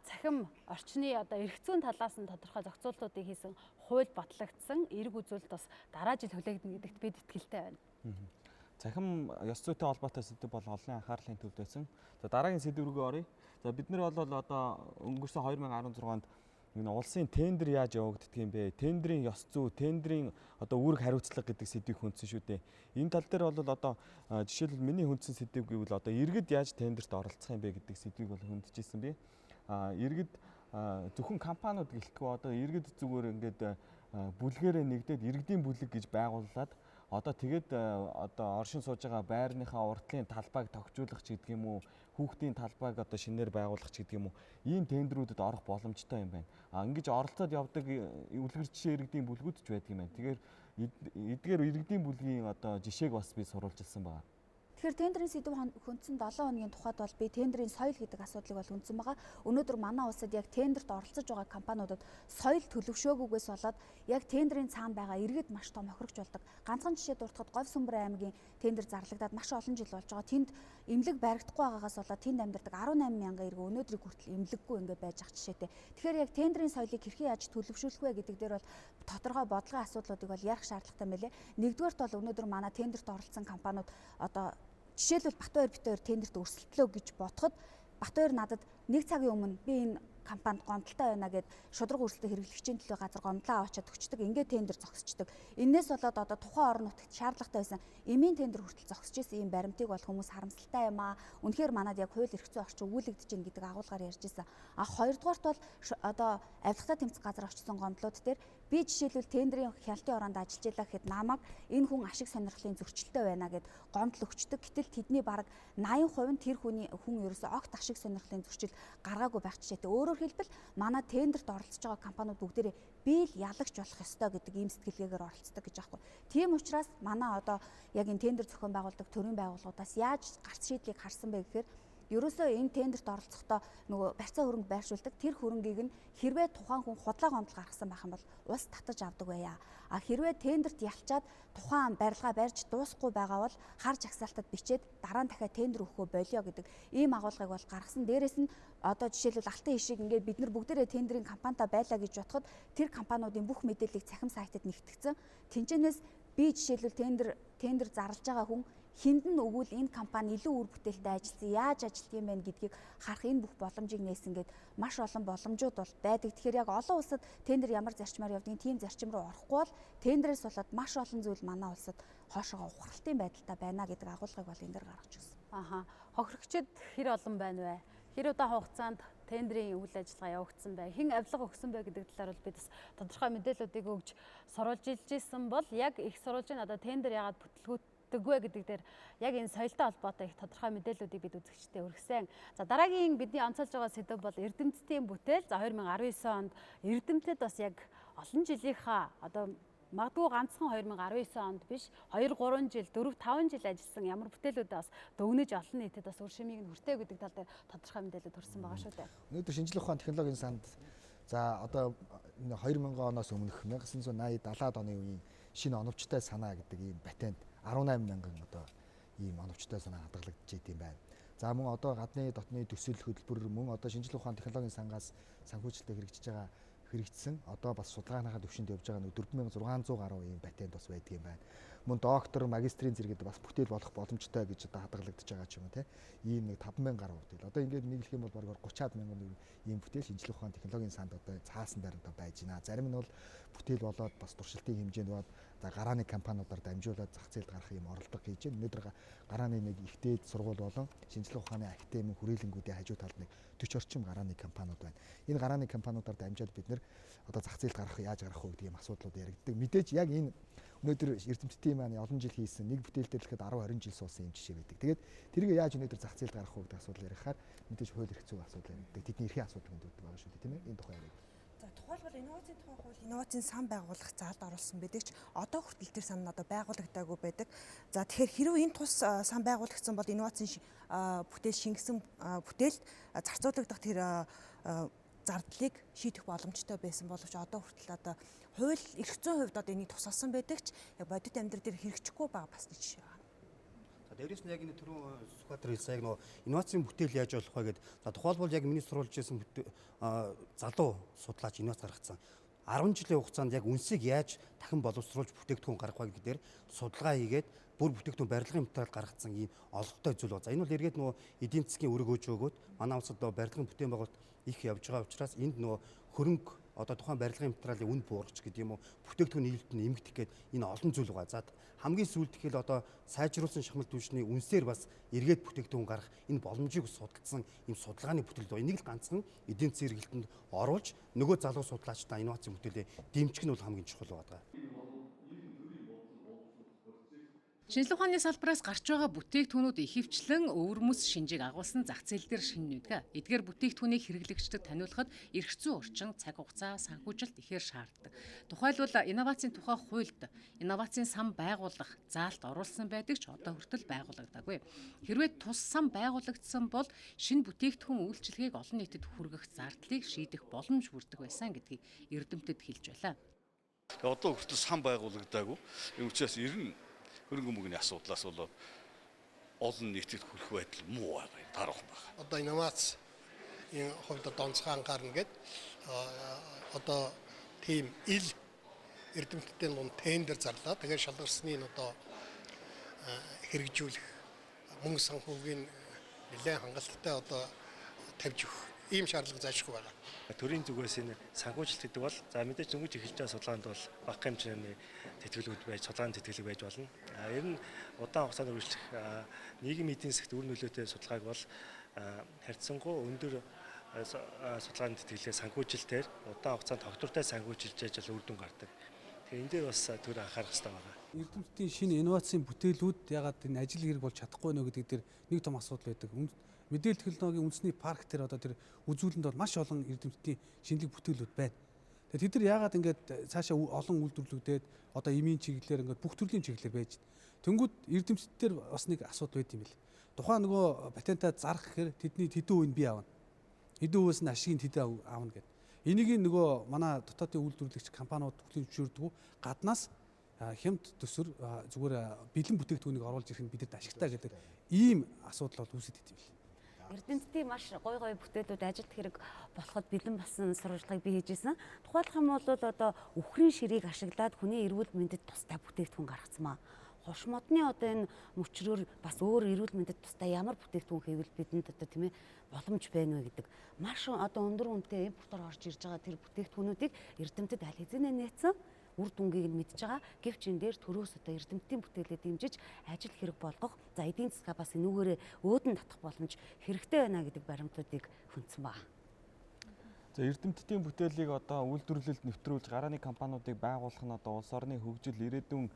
цахим орчны одоо эрх зүйн талаас нь тодорхой зохицуултуудыг хийсэн хууль батлагдсан. Эрг үзүүлэлт бас дараа жил хүлээгдэнэ гэдэгт бид итгэлтэй байна. Цахим ёс зүйтэй холбоотой сэдэв бол олон анхаарлын төвд байсан. За дараагийн сэдэв рүү оръё. За бид нар бол одоо өнгөрсөн 2016 онд энэ улсын тендер яаж явагддаг юм бэ? Тендерийн ёс зүй, тендерийн одоо үүрэг хариуцлага гэдэг сэдвийг хүндсэн шүү дээ. Энэ тал дээр бол одоо жишээлбэл миний хүндсэн сэдэв гэвэл одоо иргэд яаж тендерт оролцох юм бэ гэдэг сэдвийг бол хүндчихсэн би. Иргэд зөвхөн компаниуд гэлтгүй одоо иргэд зүгээр ингээд бүлгээрээ нэгдээд иргэдийн бүлэг гэж байгууллаад одоо тэгээд одоо оршин сууж байгаа байрныхаа уртлын талбайг тогтжуулах ч гэдэг юм уу хүүхдийн талбайг одоо шинээр байгуулах ч гэдэг юм уу ийм тендерүүдэд орох боломжтой юм байна. Ингэж оролцоод явдаг үлгэрчийн иргэдийн бүлгүүд ч байдаг юм байна. Тэгэхээр эдгээр иргэдийн бүлгийн одоо жишээг бас би сурвалжилсан байна. Тэгэхээр тендерийн сэдэв хүндсэн 7 хоногийн тухайд бол би тендерийн соёл гэдэг асуудлыг бол хүндсэн байгаа. Өнөөдөр манай улсад яг тендерт оролцож байгаа компаниудад соёл төлөвшөөгүйгээс болоод яг тендерийн цаана байгаа иргэд маш том хохирогч болдог. Ганцхан жишээ дуртахад Говьсүмбэр аймгийн тендер зарлагдаад маш олон жил болж байгаа. Тэнд эмнэлэг баригдахгүй байгаагаас болоод тэнд амьдардаг 18 мянган иргэн өнөөдрийг хүртэл эмнэлэггүй ингээд байж ах жишээтэй. Тэгэхээр яг тендерийн соёлыг хэрхэн яаж төлөвшүүлэх вэ гэдэг дээр бол тодорхой бодлогын асуудлуудыг бол ярих шаардлагатай мэлээ. Нэгдүгээрт бол өнөөдөр манай тендерт оролцсон компаниуд одоо жишээлбэл Батбаяр тендерт өрсөлдлөө гэж бодоход Батбаяр надад нэг цагийн өмнө би энэ компанид гомдолтой байна гэд шудраг өрсөлдөө хэрэглэгчийн төлөө газар гомдлоо аваачаад өгчдөг. Ингээд тендер зогсчдөг. Энээс болоод одоо тухайн орон нутагт шаардлагатай байсан эмийн тендер хүртэл зогсож исэн ийм баримтыг бол хүмүүс харамсалтай юм аа. Үнэхээр манад яг хууль эрх зүйн орчин өгүүлэгдэж байна гэдэг агуулгаар ярьж исэн. Хоёрдугаарт бол одоо авилгатай тэмцэх газар очсон гомдлууд дээр би жишээлбэл тендерийн хяналтын ороонд ажиллаж байлаа гэхэд намайг энэ хүн ашиг сонирхлын зөрчилтэй байна гэд гомдол өгчдөг. Гэтэл тэдний бараг 80% нь тэр хүн ерөөсөө огт ашиг сонирхлын зөрчил гаргаагүй байх жишээтэй. Өөрөөр хэлбэл манай тендерт оролцож байгаа компаниуд бүгдээрээ бие л ялагч болох ёстой гэдэг ийм сэтгэлгээгээр оролцдог гэж аахгүй. Тийм учраас манай одоо яг энэ тендер зохион байгуулдаг төрийн байгууллагуудаас яаж гарц шийдлийг харсан бэ гэхээр ерөөсөө энэ тендерт оролцохдоо нөгөө барьцаа хөрөнгө байршуулдаг тэр хөрөнгийг нь хэрвээ тухайн хүн худлаа гомдол гаргасан байх юм бол улс татаж авдаг байя. А хэрвээ тендерт ялчаад тухайн барилгаа барьж дуусахгүй байгаа бол хар жагсаалтад бичээд дараа нь дахиад тендер өгөхөө болио гэдэг ийм агуулгыг бол гаргасан. Дээрээс нь одоо жишээлбэл алтан ишиг ингээд бид нар бүгдээрээ тендерийн компанитай байлаа гэж бодоход тэр компаниудын бүх мэдээллийг цахим сайтад нэгтгэсэн. Тэнцэнээс би жишээлбэл тендер зарлж байгаа хүн Хинд нь өгвөл энэ компани илүү үр бүтээлтэй ажилласан, яаж ажиллах юм бэ гэдгийг харах энэ бүх боломжийг нээсэн гээд маш олон боломжууд бол байдаг. Тэгэхээр яг олон улсад тендер ямар зарчмаар явдгийг тийм зарчим руу орохгүй бол тендерээс болоод маш олон зүйл манай улсад хоошоогоо ухралтын байдалтай байна гэдэг агуулгыг бол энэ дээр гаргаж өгсөн. Аха. Хохирогчид хэр олон байна вэ? Хэр удаан хугацаанд тендерийн үйл ажиллагаа явагдсан бэ? Хэн авилга өгсөн бэ гэдэг талаар бол би бас тодорхой мэдээллүүдийг өгж сурвалж илжсэн бол яг их сурвалжийн одоо тендер яагаад бүтлгүүддэггүй гэдэг дээр яг энэ соёлтой холбоотой их тодорхой мэдээллүүдийг бид үзэгчдэд өргөсөн. За дараагийн бидний онцолж байгаа сэдэв бол эрдэмтдийн бүтээл. За 2019 онд эрдэмтэд бас яг олон жилийнхаа одоо магадгүй ганцхан 2019 онд биш 2-3 жил 4-5 жил ажилласан ямар бүтээлүүд бас дүгнэж олон нийтэд бас үр шимийг нь хүртээ гэдэг тал дээр тодорхой мэдээлэл төрсэн байгаа шүү дээ. Өнөөдөр шинжлэх ухааны технологийн санд за одоо 2000 оноос өмнөх 1980-70-ад оны үеийн шинэ оновчтой санаа гэдэг ийм патент 18 мянган одоо ийм оновчтой санаа хадгалагдаж идэм байна. За мөн одоо гадны дотны төсөл хөтөлбөр мөн одоо шинжлэх ухааны технологийн сангаас санхүүжилтөд хэрэгжсэн одоо бас судалгааныхаа төвшөнд явж байгаа 4600 гаруй ийм патент бас байдаг юм байна. Мөн доктор, магистрийн зэрэгэд бас бүтээл болох боломжтой гэж одоо хадгалагдаж байгаа ч юм уу те. Ийм нэг 5000 гаруй бүтээл. Одоо ингээд нийлэх юм бол баруун 30-аад мянган ийм бүтээл шинжлэх ухааны технологийн санд одоо цаасан дээр одоо байж байна. Зарим нь бол бүтээл болоод бас туршилтын хэмжээнд бод за гарааны компаниудаар дамжуулаад зах зээлд гарах юм оролдого хийж байна. Өнөөдөр гарааны нэг ихтэй сургууль болон шинжлэх ухааны академи хүрээлэнгүүдийн хажуу талд нэг 40 орчим гарааны компаниуд байна. Энэ гарааны компаниудаар дамжаад бид нэр одоо зах зээлд гарах яаж гарах вэ гэдэг юм асуудлууд яригддаг. Мэдээж яг энэ өнөөдөр эрдэмтдийн маань олон жил хийсэн нэг бүтээл дээр л 10-20 жил суусан юм жишээ байдаг. Тэгээд тэрийг яаж өнөөдөр зах зээлд гарах вэ гэдэг асуудал ярихаар мэдээж хууль эрх зүйн асуудал яригддаг. Тэдний эрхийн асуудал гэдэг байгаа шүү дээ, тийм ээ. Энэ тухай яриг. За тухайлбал инновацийн тухай хууль инновацийн сан байгуулах заалд оруулсан байдаг ч одоо хүртэл тэр сан нь одоо байгуулагдаагүй байдаг. За тэгэхээр хэрвээ энэ тус сан байгуулагдсан бол инновацийн бүтээл шингэсэн бүтээл зарцуулагдах тэр зардлыг шийдэх боломжтой байсан боловч одоо хүртэл одоо хууль эрх зүйн хувьд одоо энийг тусалсан байдаг ч яг бодит амьдрал дээр хэрэгжихгүй байгаа бас нэг жишээ байна. За дээрээс нь яг энэ түрүү Сүхбаатар хэлсэн яг нөө инновацийн бүтээл яаж болох вэ гэдэг. За тухайлбал яг миний сурвалж хийсэн залуу судлаач инновац гаргацсан 10 жилийн хугацаанд яг үнсийг яаж дахин боловсруулж бүтээгдэхүүн гаргах вэ гэдгээр судалгаа хийгээд бүр бүтээгдэхүүн барилгын материал гаргацсан ийм олонтой зүйл байна. За энэ бол эргээд нөгөө эдийн засгийн өрөг өгж өгөөд манай улсад барилгын бүтээн байгуулалт их явж байгаа учраас энд нөгөө хөрөнгө одоо тухайн барилгын материалын үн буурч гэдэг юм уу бүтээгдэхүүн нийлэлт нь нэмэгдэх гээд энэ олон зүйл байгаа. За хамгийн сүүлд тэгэхээр одоо сайжруулсан шахмал түвшний үнсээр бас эргээд бүтээгдэхүүн гарах энэ боломжийг судалсан ийм судалгааны бүтээл байна. Энийг л ганцхан эдийн засгийн эргэлтэнд оруулж нөгөө залуу судлаачдаа инновацийн бүтээлээ дэмжих нь бол хамгийн чухал байгаа. Шинжлэх ухааны салбараас гарч байгаа бүтээгдэхүүнүүд ихэвчлэн өвөрмөс шинжийг агуулсан зах зээл дээр шинэнэдэг. Эдгээр бүтээгдэхүүнийг хэрэглэгчдэд таниулахад эрх зүйн орчин, цаг хугацаа, санхүүжилт ихээр шаарддаг. Тухайлбал инновацийн тухай хуульд инновацийн сан байгуулах заалт оруулсан байдаг ч одоо хүртэл байгуулагдаагүй. Хэрвээ тус сан байгуулагдсан бол шинэ бүтээгдэхүүн үйлчилгээг олон нийтэд хүргэх зардлыг шийдэх боломж бүрдэх байсан гэдгийг эрдэмтэд хэлж байлаа. Одоо хүртэл сан байгуулагдаагүй. Ийм учраас хөрөнгө мөнгөний асуудлаас болоод олон нийтэд хүрэх байдал муу байгаа юм тарах байна. Одоо инновацийн хувьд онцгой анхаарна гэд одоо тийм ил эрдэмтдийн дунд тендер зарлаа. Тэгээд шалгарсны одоо хэрэгжүүлэх мөнгө санхүүгийн нэлээд хангалттай одоо тавьж өгөх ийм шаардлага заашгүй байна. Төрийн зүгээс энэ санхүүжилт гэдэг бол за мэдээж дөнгөж эхэлж байгаа судалгаанд бол бага хэмжээний тэтгэлгүүд байж, судалгааны тэтгэлэг байж болно. Ер нь удаан хугацаанд үргэлжлэх нийгмийн эдийн засгт үр нөлөөтэй судалгааг бол харьцангуй өндөр судалгааны тэтгэлгээ санхүүжилтээр удаан хугацаанд тогтвортой санхүүжилж ажил үр дүн гардаг. Тэгэхээр энэ дээр бас төр анхаарах хэрэгтэй байна. Эрдэмтдийн шинэ инновацийн бүтээлүүд ягаад энэ ажил хэрэг болж чадахгүй нэ гэдэг дээр нэг том асуудал байдаг. Мэдээлэл технологийн үндэсний парк дээр одоо тэр үзүүлэлтэнд бол маш олон эрдэмтдийн шинэлэг бүтээлүүд байна. Тэгээд тэд нар яагаад ингээд цаашаа олон үйлдвэрлэгдээд одоо эмийн чиглэлээр ингээд бүх төрлийн чиглэлээр байж. Тэнгүүд эрдэмтдээр бас нэг асуудал байд юм бэл. Тухайн нөгөө патентаа зарах гэхээр тэдний хэдэн үе нь бий аавна. Хэдэн үеэс нь ашигын хэдэн аавна гэдэг. Энийг нөгөө манай дотоодын үйлдвэрлэгч компаниуд бүхний зөвшөөрдөг гаднаас хямд төсөр зүгээр бэлэн бүтээгдэхүүнийг оруулж ирэх нь бидэд ашигтай гэдэг ийм асуудал бол үүсэж идэв юм. Эрдэмтдийн маш гой бүтээлүүд ажилт хэрэг болоход бэлэн басан сурвалжлагыг би хийжсэн. Тухайлах юм бол одоо үхрийн ширийг ашиглаад хүний эрүүл мэндэд тустай бүтээгдэхүүн гаргацсан маа. ховш модны одоо энэ мөчрөөр бас өөр эрүүл мэндэд тусдаа ямар бүтээгдэхүүн хийвэл бидэнд одоо тийм ээ боломж байна вэ гэдэг маш одоо өндөр үнэтэй импортоор орж ирж байгаа тэр бүтээгдэхүүнүүдийг эрдэмтэд аль хэзээ нээсэн үр дүнгийг нь мэдж байгаа. Гэвч энэ дээр төрөөс одоо эрдэмтдийн бүтээлээ дэмжиж ажил хэрэг болгох, за эдийн засгаа бас энүүгээрээ өөдөн татах боломж хэрэгтэй байна гэдэг баримтуудыг хүндсэн байна. За эрдэмтдийн бүтээлийг одоо үйлдвэрлэлд нэвтрүүлж гарааны компаниудыг байгуулах нь одоо улс орны хөгжил ирээдүйн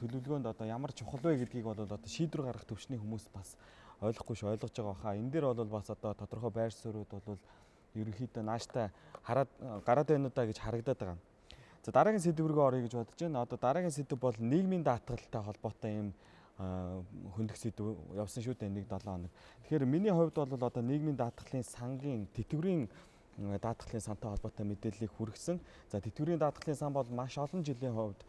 төлөвлөгөөнд одоо ямар чухал вэ гэдгийг бол одоо шийдвэр гаргах төвчний хүмүүс бас ойлгохгүй ш ойлгож байгаа хаа. Энэ дээр бол бас одоо тодорхой байр суурьуд бол ерөнхийдөө нааштай гараад байна удаа гэж харагдаад байгаа. За дараагийн сэдв рүү оръё гэж бодож байна. Одоо дараагийн сэдв бол нийгмийн даатгалтай холбоотой юм хөндөх сэдв явсан шүү дээ 1-7 хоног. Тэгэхээр миний хувьд бол одоо нийгмийн даатгалын сангийн тэтгэврийн даатгалын сантай холбоотой мэдээллийг хүргэсэн. За тэтгэврийн даатгалын сан бол маш олон жилийн хувьд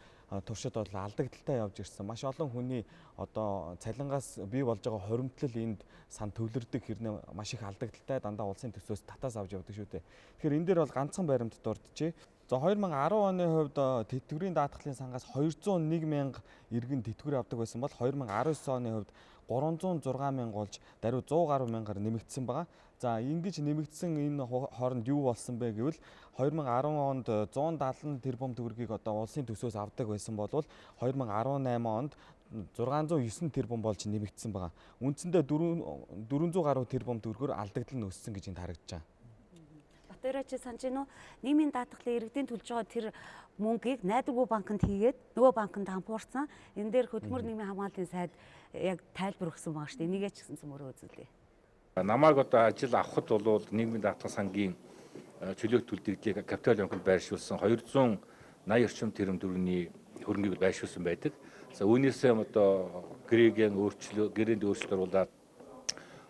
туршид бол алдагдaltaй явж ирсэн. Маш олон хүний одоо цалингаас бий болж байгаа хоримтлал энд сан төвлөрдөг хэрнээ маш их алдагдaltaй дандаа улсын төсөөс татаас авч явдаг шүү дээ. Тэгэхээр энэ дээр бол ганцхан баримт дурджээ. За 2010 оны хувьд тэтгэврийн даатгалын сангаас 201 мянга иргэн тэтгэвэр авдаг байсан бол 2019 оны хувьд 306 мянга болж даруй 100 гаруй мянгаар нэмэгдсэн байгаа. За ингэж нэмэгдсэн энэ хооронд юу болсон бэ гэвэл 2010 онд 170 тэрбум төгрөгийг одоо улсын төсөөс авдаг байсан бол 2018 онд 609 тэрбум болж нэмэгдсэн байгаа. Үндсэндээ 400 гаруй тэрбум төгрөгөөр алдагдал нь өссөн гэж энд харагдаж байна. Батэрч санаж гинөө нийгмийн даатгалын иргэдийн төлж байгаа тэр мөнгийг найдваргүй банкнд хийгээд нөгөө банкнд хампуурсан. Энэ дээр хөдөлмөр нийгмийн хамгааллын сайд яг тайлбар өгсөн байгаа шүү дээ. Энийгээ ч гэсэн мөрөө үзүүлээ. Намайг одоо ажил авахд бол нийгмийн даатгал сангийн чөлөөт төлөвлөлийг капитал банкнд байршуулсан 280 орчим тэрбум төгрөгийн хөрөнгийг байршуулсан байдаг. За үүнээсээ одоо гэрээнд өөрчлөлт оруулаад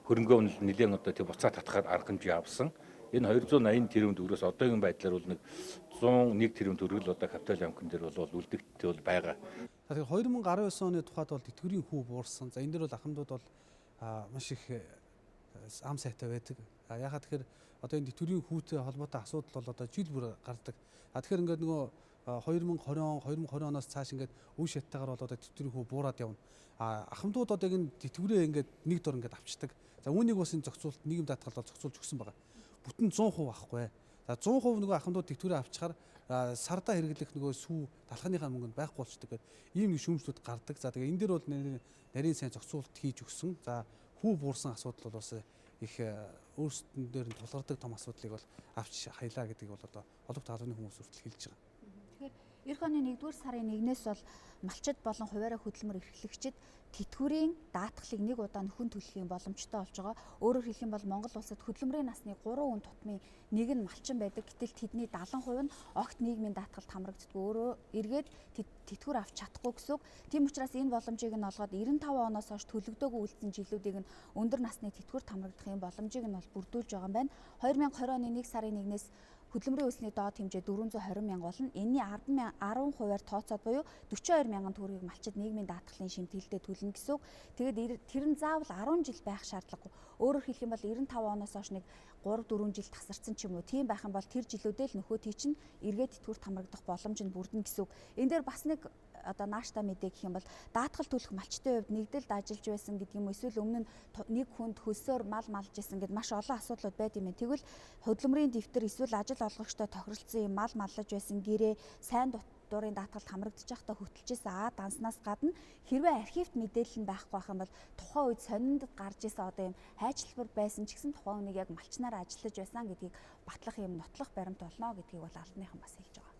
хөрөнгөө нэлээд одоо тэг буцаа татахаар арга хэмжээ авсан. Энэ 280 тэрбум төгрөгөөс одоогийн байдлаар бол нэг 101 тэрбум төгрөг л одоо капитал банкн дээр бол үлдэгдэлтэй бол байгаа. Тэгэхээр 2019 оны тухайд бол тэтгэврийн хүү буурсан. За энэ дээр бол ахмадууд бол маш их ам сайтай байдаг. Ягаад тэгэхээр одоо энэ тэтгэврийн хүүтэй холбоотой асуудал бол одоо жил бүр гардаг. Тэгэхээр ингээд нөгөө 2020 оноос цааш ингээд үе шаттайгаар бол одоо тэтгэврийн хүү буураад явна. Ахмадууд одоо энэ тэтгэврээ ингээд нэг дор ингээд авчдаг. За үүнийг бас энэ зохицуулт нийгэм даатгал бол зохицуулж өгсөн байгаа. Бүтэн 100% авахгүй. За 100% нөгөө ахмадууд тэтгэврээ авчихаар сардаа хэрэглэх нөгөө сүү талханыхаа мөнгөнд байхгүй болчдөг гэдэг ийм нэг шүүмжлүүд гардаг. За тэгээ энэ дээр бол нарийн сайн зохицуулт хийж өгсөн. За хүү буурсан асуудал бол бас их өөрсдөн дээр нь тулгардаг том асуудлыг бол авч хаялаа гэдгийг бол одоо олонх таалбарны хүмүүс хүртэл хэлж байгаа. Тэгэхээр эх оны 1-р сарын 1-ээс бол малчид болон хуваарай хөдөлмөр эрхлэгчид тэтгэврийн даатгалыг нэг удаа нөхөн төлөхийн боломжтой болж байгаа. Өөрөөр хэлэх юм бол Монгол улсад хөдөлмөрийн насны 3 хүн тутмын нэг нь малчин байдаг. Гэтэл тэдний 70% нь огт нийгмийн даатгалд хамрагддаггүй. Өөрөө эргээд тэтгэвэр авч чадахгүй гэсэн үг. Тийм учраас энэ боломжийг нь олгоод 95 оноос хойш төлөгдөөгүй үлдсэн жилүүдийг нь өндөр насны тэтгэвэрт хамрагдах юм боломжийг нь бол бүрдүүлж байгаа юм байна. 2020 оны 1 сарын 1-ээс хөдөлмөрийн үлсний доод хэмжээ 420 мянга болно. Энэний 10%-аар тооцоод буюу 42 мянган төгрөгийг малчид нийгмийн даатгалын шимтгэлдээ төлнө гэсэн үг. Тэгээд тэр нь заавал 10 жил байх шаардлагагүй. Өөрөөр хэлэх юм бол 95 оноос хойш нэг 3-4 жил тасарсан ч юм уу. Тийм байх юм бол тэр жилүүдээ л нөхөөтий чинь эргээд тэтгэврт хамрагдах боломж нь бүрдэнэ гэсэн үг. Энэ дээр бас нэг одоо нааштай мэдээ гэх юм бол даатгал төлөх малчтын хувьд нэгдэлд ажиллаж байсан гэдэг юм эсвэл өмнө нь нэг хүнд хөлсөөр мал малж исэн гэд маш олон асуудлууд байд юм байна. Тэгвэл хөдөлмөрийн дэвтэр эсвэл ажил олгогчтой тохиролцсон юм мал маллаж байсан гэрээ сайн дурын даатгалд хамрагдаж байхдаа хөтөлжсэн данснаас гадна хэрвээ архивт мэдээлэл нь байхгүй байх юм бол тухайн үед сонинд гарч исэн одоо юм хайчлалбар байсан ч гэсэн тухайн үнийг яг малчнаар ажиллаж байсан гэдгийг батлах юм нотлох баримт болно гэдгийг бол албаныхан бас хэлж байгаа.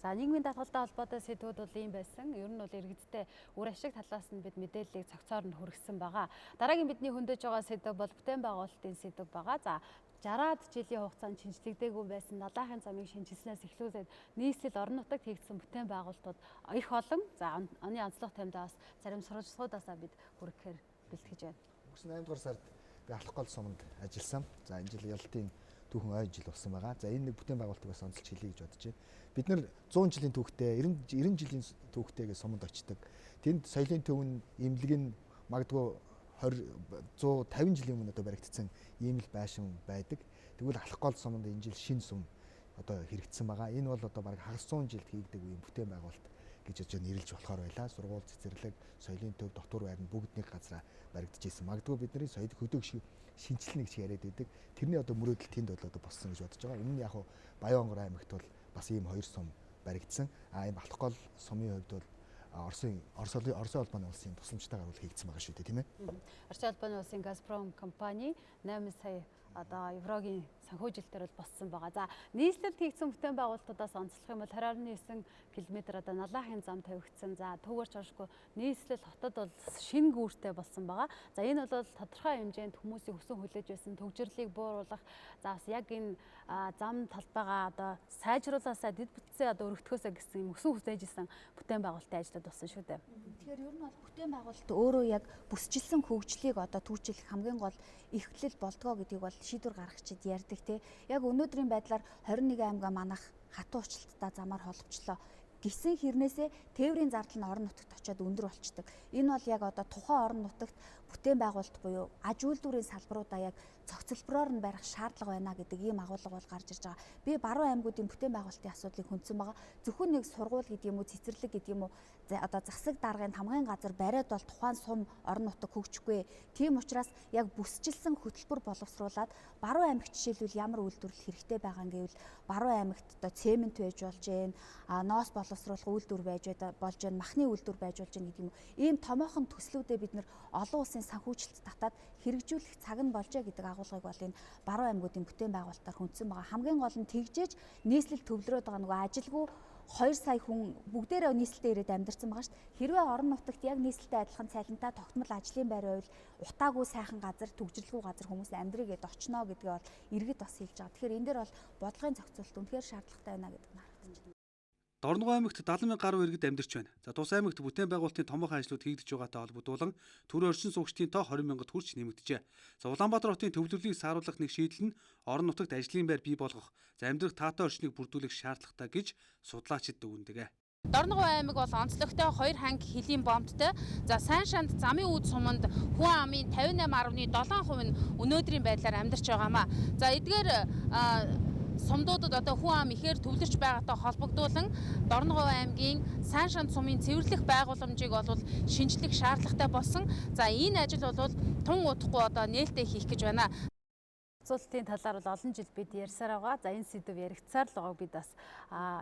За нийгмийн даатгалтай холбоотой сэдвүүд бол ийм байсан. Ер нь бол иргэдтэй үр ашиг талаас нь бид мэдээллийг цогцоор нь хүргэсэн байгаа. Дараагийн бидний хөндөж байгаа сэдв бол бүтээн байгуулалтын сэдв байгаа. За 60-аад жилийн хугацаанд шинжилгээгүй байсан далайхын замыг шинжилснээс эхлүүлээд нийслэл орон нутагт хийгдсэн бүтээн байгуулалтууд их олон. За оны онцлог таймдаа бас зарим сурвалжлагуудаасаа бид хүргэхээр бэлтгэж байна. Өнгөрсөн 8 дугаар сард би алах гол суманд ажилласан. За энэ жил ялалтын түүхэн ой жил болсон байгаа. За энэ нэг бүтээн байгуулалтыг бас онцолж хэлье гэж бодож байна. Бид нэр 100 жилийн түүхтэй, 90 жилийн түүхтэйгээ суманд очдог. Тэнд соёлын төвн, имлэг нь магадгүй 150 жилийн өмнө одоо баригдсан ийм л байшин байдаг. Тэгвэл алах гол суманд энэ жил шинэ сум одоо хэрэгжсэн байгаа. Энэ бол одоо бараг хагас 100 жилд хийгдэг үеийн бүтээн байгуулалт гэж бодож нэрлж болохоор байлаа. Сургууль, цэцэрлэг, соёлын төв, дотор байрны бүгд нэг газараа баригдчихсэн. Магадгүй бидний соёл хөдөөг шинжилнэ гэж яриад байдаг. Тэрний одоо мөрөөдөл тэнд бол одоо болсон гэж бодож байгаа. Энэ нь яг хуу Баянгор аймагт бол бас ийм 2 сум баригдсан. Энэ Балхгол сумын хувьд бол Оросын холбооны улсын тусламжтайгаар бол хийгдсэн байгаа шүү дээ, тийм ээ. Оросын холбооны улсын Газпром компани 8 сая одоо еврогийн санхүүжилтээр бол боссон байгаа. За нийслэлд хийгдсэн бүтээн байгуулалтуудаас онцлох юм бол 20.9 км одоо налаахын зам тавигдсан. За түүгээр чоршгүй нийслэл хотод бол шинэ гүүртэй болсон байгаа. За энэ бол тодорхой хэмжээнд хүмүүсийн хүсэн хүлээж байсан төвжирлийг бууруулах, за бас яг энэ зам талбайгаа одоо сайжруулаасаа дэд бүтцээ одоо өргөтгөөсэй гэсэн хүсэн хүлээжсэн бүтээн байгуулалтын ажлууд болсон шүү дээ. Тэгэхээр ер нь бол бүтээн байгуулалт өөрөө яг бүсчилсэн хөгжлийг одоо түүжүүлэх хамгийн гол эхлэл болдгоо гэдгийг бол шийдвэр гаргагчид ярьдаг те. Яг өнөөдрийн байдлаар 21 аймгаа манах хатуу уучлалттай замаар холбочлоо гэсэн хэрнээсээ тээврийн зардал нь орон нутагт очиод өндөр болчдөг. Энэ бол яг одоо тухайн орон нутагт бүтээн байгуулалт буюу аж үйлдвэрийн салбаруудаа яг цогцлбороор нь барих шаардлага байна гэдэг ийм агуулга бол гарч ирж байгаа. Би баруун аймагуудын бүтээн байгуулалтын асуудлыг хүндсэн байгаа. Зөвхөн нэг сургууль гэдэг юм уу, цэцэрлэг гэдэг юм уу, одоо засаг даргын хамгаан газар бариад бол тухайн сум орон нутаг хөгжихгүй. Тийм учраас яг бүсчилсэн хөтөлбөр боловсруулад баруун аймагт жишээлбэл ямар үйлдвэрлэл хэрэгтэй байгаа юм гэвэл баруун аймагт одоо цемент байж болж байна, ноос боловсруулах үйлдвэр байж болж байна, махны үйлдвэр байж болж байна гэдэг юм уу. Ийм томоохон төслүүдээ бид нэр олон улсын санхүүжилт татаад хэрэгжүүлэх цаг нь болжээ гэдэг агуулгыг бол энэ баруун аймагуудын бүтээн байгуулалтаар хүндсэн байгаа. Хамгийн гол нь тэгжээж нийслэл төвлөрөөд байгаа нөгөө ажилгүй 2 сая хүн бүгдээрээ нийслэлдээ ирээд амьдарсан байгаа шүү дээ. Хэрвээ орон нутагт яг нийслэлтэй адилхан цалинтай тогтмол ажлын байр байвал утаагүй сайхан газар, төгжрэлгүй газар хүмүүс амьдрыг гээд очно гэдгээ бол иргэд бас хэлж байгаа. Тэгэхээр энэ дээр бол бодлогын зохицуулалт үнэхээр шаардлагатай байна гэдэг нь харагдаж байна. Дорногов аймагт 70,000 гаруй иргэд амьдарч байна. За тус аймагт бүтээн байгуулалтын томоохон ажлууд хийгдэж байгаатай холбогдуулан төрийн орчин суугчдын тоо 20,000-д хүрч нэмэгдэжээ. За Улаанбаатар хотын төвлөрлийг сааруулах нэг шийдэл нь орон нутагт ажлын байр бий болгох, за амьдрах таатай орчныг бүрдүүлэх шаардлагатай гэж судлаачид дүгнэдэг. Дорногов аймаг бол онцлогтой 2 ханги хөлийн бомбтой. За сайн шанд замын үүд суманд хүн амын 58.7% нь өнөөдрийн байдлаар амьдарч байгаамаа. За эдгээр сумдуудад одоо хүн ам ихээр төвлөрч байгаатай холбогдуулан Дорногов аймгийн сайн шанд сумын цэвэрлэх байгууламжийг бол шинжлэх шаардлагатай болсон. За энэ ажил бол тун удахгүй одоо нээлттэй хийх гэж байна. Зохицуулалтын талаар бол олон жил бид ярьсаар байгаа. За энэ сэдв яригдсаар л байгааг бид бас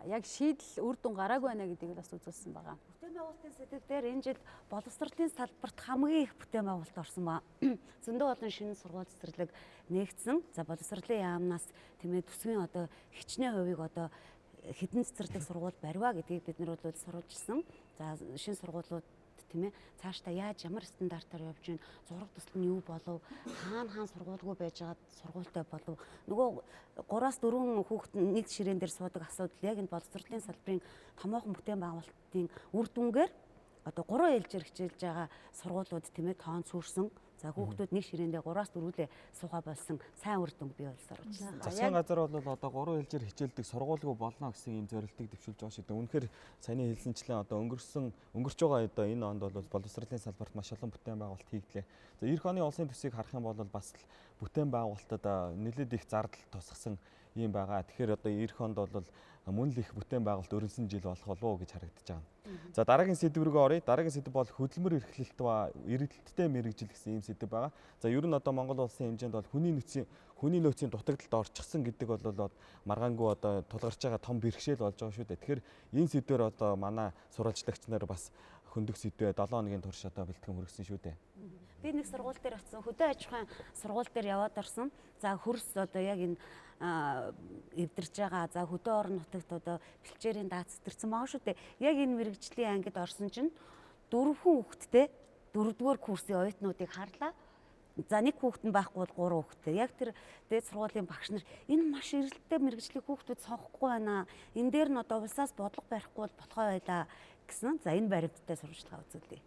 яг шийдэл үр дүн гараагүй байна гэдгийг бас үзүүлсэн байгаа. Бүтээн байгуулалтын сэдв дээр энэ жил боловсролын салбарт хамгийн их бүтээн байгуулалт орсон ба. Зөндөө олон шинэ сургууль цэцэрлэг нээгдсэн. За боловсролын яамнаас тэмээ төсвийн одоо хичнээн хувийг одоо хэдэн цэцэрлэг сургууль барьваа гэдгийг бид нар бол сурвалжилсан. За шинэ сургуулиуд тийм ээ цаашдаа яаж ямар стандартаар явж гин зураг төсөл нь юу болов хаана сургуулгүй байж байгаа сургуультай болов нөгөө 3-4 хүүхэд нэг ширээн дээр суудаг асуудал яг энэ боловсролын салбарын томоохон бүтээн байгуулалтын үр дүнгээр одоо 3 ээлжээр хичээлж байгаа сургуулиуд тийм ээ тоон цөөрсөн. За хүүхдүүд нэг ширээндээ 3-4 суугаа болсон сайн үр дүн бий болсоор байна. Засгийн газар бол одоо 3 ээлжээр хичээлдэг сургуулиуд болно гэсэн ийм зорилтыг дэвшүүлж байгаа шүү дээ. Үнэхээр саяны хэлсэнчлэн одоо өнгөрч байгаа одоо энэ онд бол боловсролын салбарт маш олон бүтээн байгуулалт хийгдлээ. За эх оны улсын төсвийг харах юм бол бас л бүтээн байгуулалтад нэлээд их зардал тусгасан юм байгаа. Тэгэхээр одоо эх онд бол мөн л их бүтээн байгуулалт өрнөсөн жил болох болов уу гэж харагдаж байгаа. За дараагийн сэдв рүү оръё. Дараагийн сэдв бол хөдөлмөр эрхлэлт ба эрэлттэй мэргэжил гэсэн ийм сэдв байгаа. За ер нь одоо Монгол улсын хэмжээнд бол хүний нөөцийн дутагдалд орчихсон гэдэг бол маргаангүй одоо тулгарч байгаа том бэрхшээл болж байгаа шүү дээ. Тэгэхээр энэ сэдвээр одоо манай сурвалжлагч нар бас хөндөх сэдвээ 7 хоногийн турш одоо бэлтгэн хүргэсэн шүү дээ. Би нэг сургууль дээр очсон. Хөдөө аж ахуйн сургууль дээр яваад орсон. За хөрс одоо яг энэ эвдэрж байгаа. За хөдөө орон нутагт одоо бэлчээрийн дац зэрэгцэн байгаа шүү дээ. Яг энэ мэрэгжлийн ангид орсон чинь 4 хүүхэдтэй 4-р курсын оюутнуудыг харлаа. За нэг хүүхэд нь байхгүй бол 3 хүүхэдтэй. Яг тэр дээд сургуулийн багш нар энэ маш эрэлттэй мэрэгжлийн хүүхдүүд сонгохгүй байна. Энэ дээр нь одоо улсаас бодлого барихгүй бол болохоо байлаа гэсэн. За энэ баримттай сурвалжлага үзүүлээ.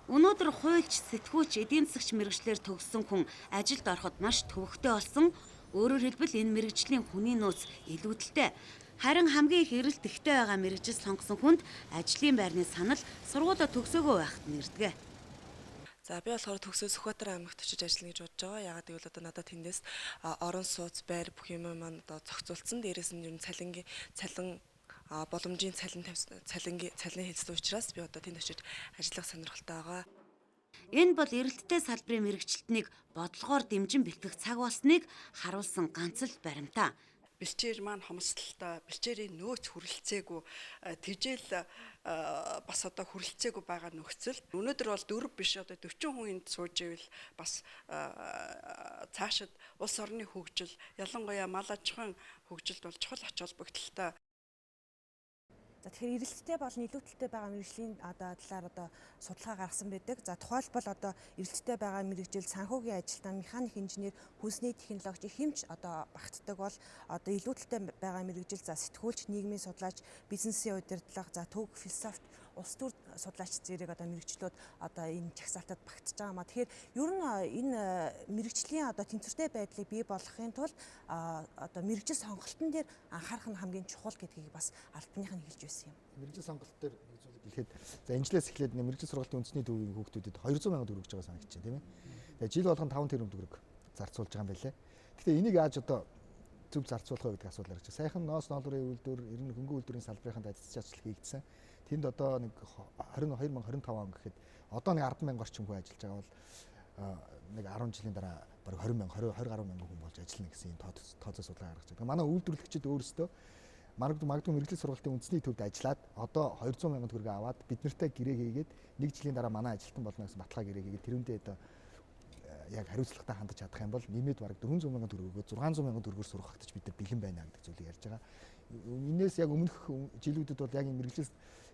Өнөөдөр хуульч, сэтгүүлч, эдийн засагч мэрэгчлэр төгссөн хүн ажилд ороход маш төвөгтэй болсон. Өөрөөр хэлбэл энэ мэрэгжлийн хүний нөөц илүүдэлтэй. Харин хамгийн их эрэлт ихтэй байгаа мэрэгжил сонгосон хүнд ажлын байрны санал сургуулаа төгсөөгөө байхад нэрдэг. За би болохоор төгсөө Сүхбаатар аймагт очиж ажиллана гэж бодож байгаа. Ягаад гэвэл одоо надад тэндээс орон сууц, байр бүх юм маань одоо зохицуулсан. Дээрээс нь ер нь цалин боломжийн цалин хэлсэн учраас би одоо тэнд очиж ажиллах сонирхолтой байгаа. Энэ бол эрэлттэй салбарын мэрэгчлэлтнийг бодлогоор дэмжин бэлтгэх цаг болсныг харуулсан ганц л баримтаа. Бэлчээр маань хомсдолтой, бэлчээрийн нөөц хүрэлцээгүй, тэжээл бас одоо хүрэлцээгүй байгаа нөхцөл. Өнөөдөр бол 4 биш одоо 40 хүн энд сууж ивэл бас цаашид улс орны хөгжил, ялангуяа мал аж ахуйн хөгжилд бол чухал ач холбогдолтой. За тэгэхээр эрэлттэй болон илүүдэлтэй байгаа мэрэгжлийн талаар судалгаа гаргасан байдаг. За тухайлбал эрэлттэй байгаа мэрэгжил санхүүгийн ажилтан, механик инженер, хүнсний технологич, хэмж багтдаг бол илүүдэлтэй байгаа мэрэгжил за сэтгүүлч, нийгмийн судлаач, бизнесийн удирдлага, за төг, философи, улс төр судлаач зэрэг мэрэгчлүүд энэ жагсаалтад багтж байгаа маа. Тэгэхээр ер нь энэ мэрэгжлийн тэнцвэртэй байдлыг бий болгохын тулд мэрэгжил сонголтын дээр анхаарах нь хамгийн чухал гэдгийг бас албаных нь хэлж байсан юм. Мэрэгжил сонголт дээр хэлэхэд за энэжлээс эхлээд мэрэгжил сургалтын үндэсний төвийн хүүхдүүдэд 200 сая төгрөг өгж байгаа санагдаж байна, тийм ээ. Тэгээ жил болгон 5 тэрбум төгрөг зарцуулж байгаа юм байлээ. Гэхдээ энийг яаж зөв зарцуулах вэ гэдэг асуудал гарч байна. Саяхан ноос ноолрын үйлдвэр, ер нь хөнгөн үйлдвэрийн салбарын дайцч ажил хийгдсэн. Тэнд нэг 2025 он гэхэд одоо нэг 10,000 орчим хүн ажиллаж байгаа бол нэг 10 жилийн дараа бараг 20 гаруй мянган хүн болж ажиллана гэсэн энэ тооцоо судалгаа гаргаж байгаа. Манай үйлдвэрлэгчид өөрсдөө магадгүй мэрэгжил сургалтын үндэсний төвд ажиллаад одоо 200 мянган төгрөг аваад бид нартай гэрээ хийгээд нэг жилийн дараа манай ажилтан болно гэсэн баталгаа гэрээ хийгээд тэрүүндээ яг хариуцлагатай хандаж чадах юм бол нэмээд бараг 400 мянган төгрөгөөр 600 мянган төгрөгөөр сурах гэж бид нар бэлэн байна гэдэг зүйлийг ярьж байгаа. Энээс яг өмнөх жилүүдэд бол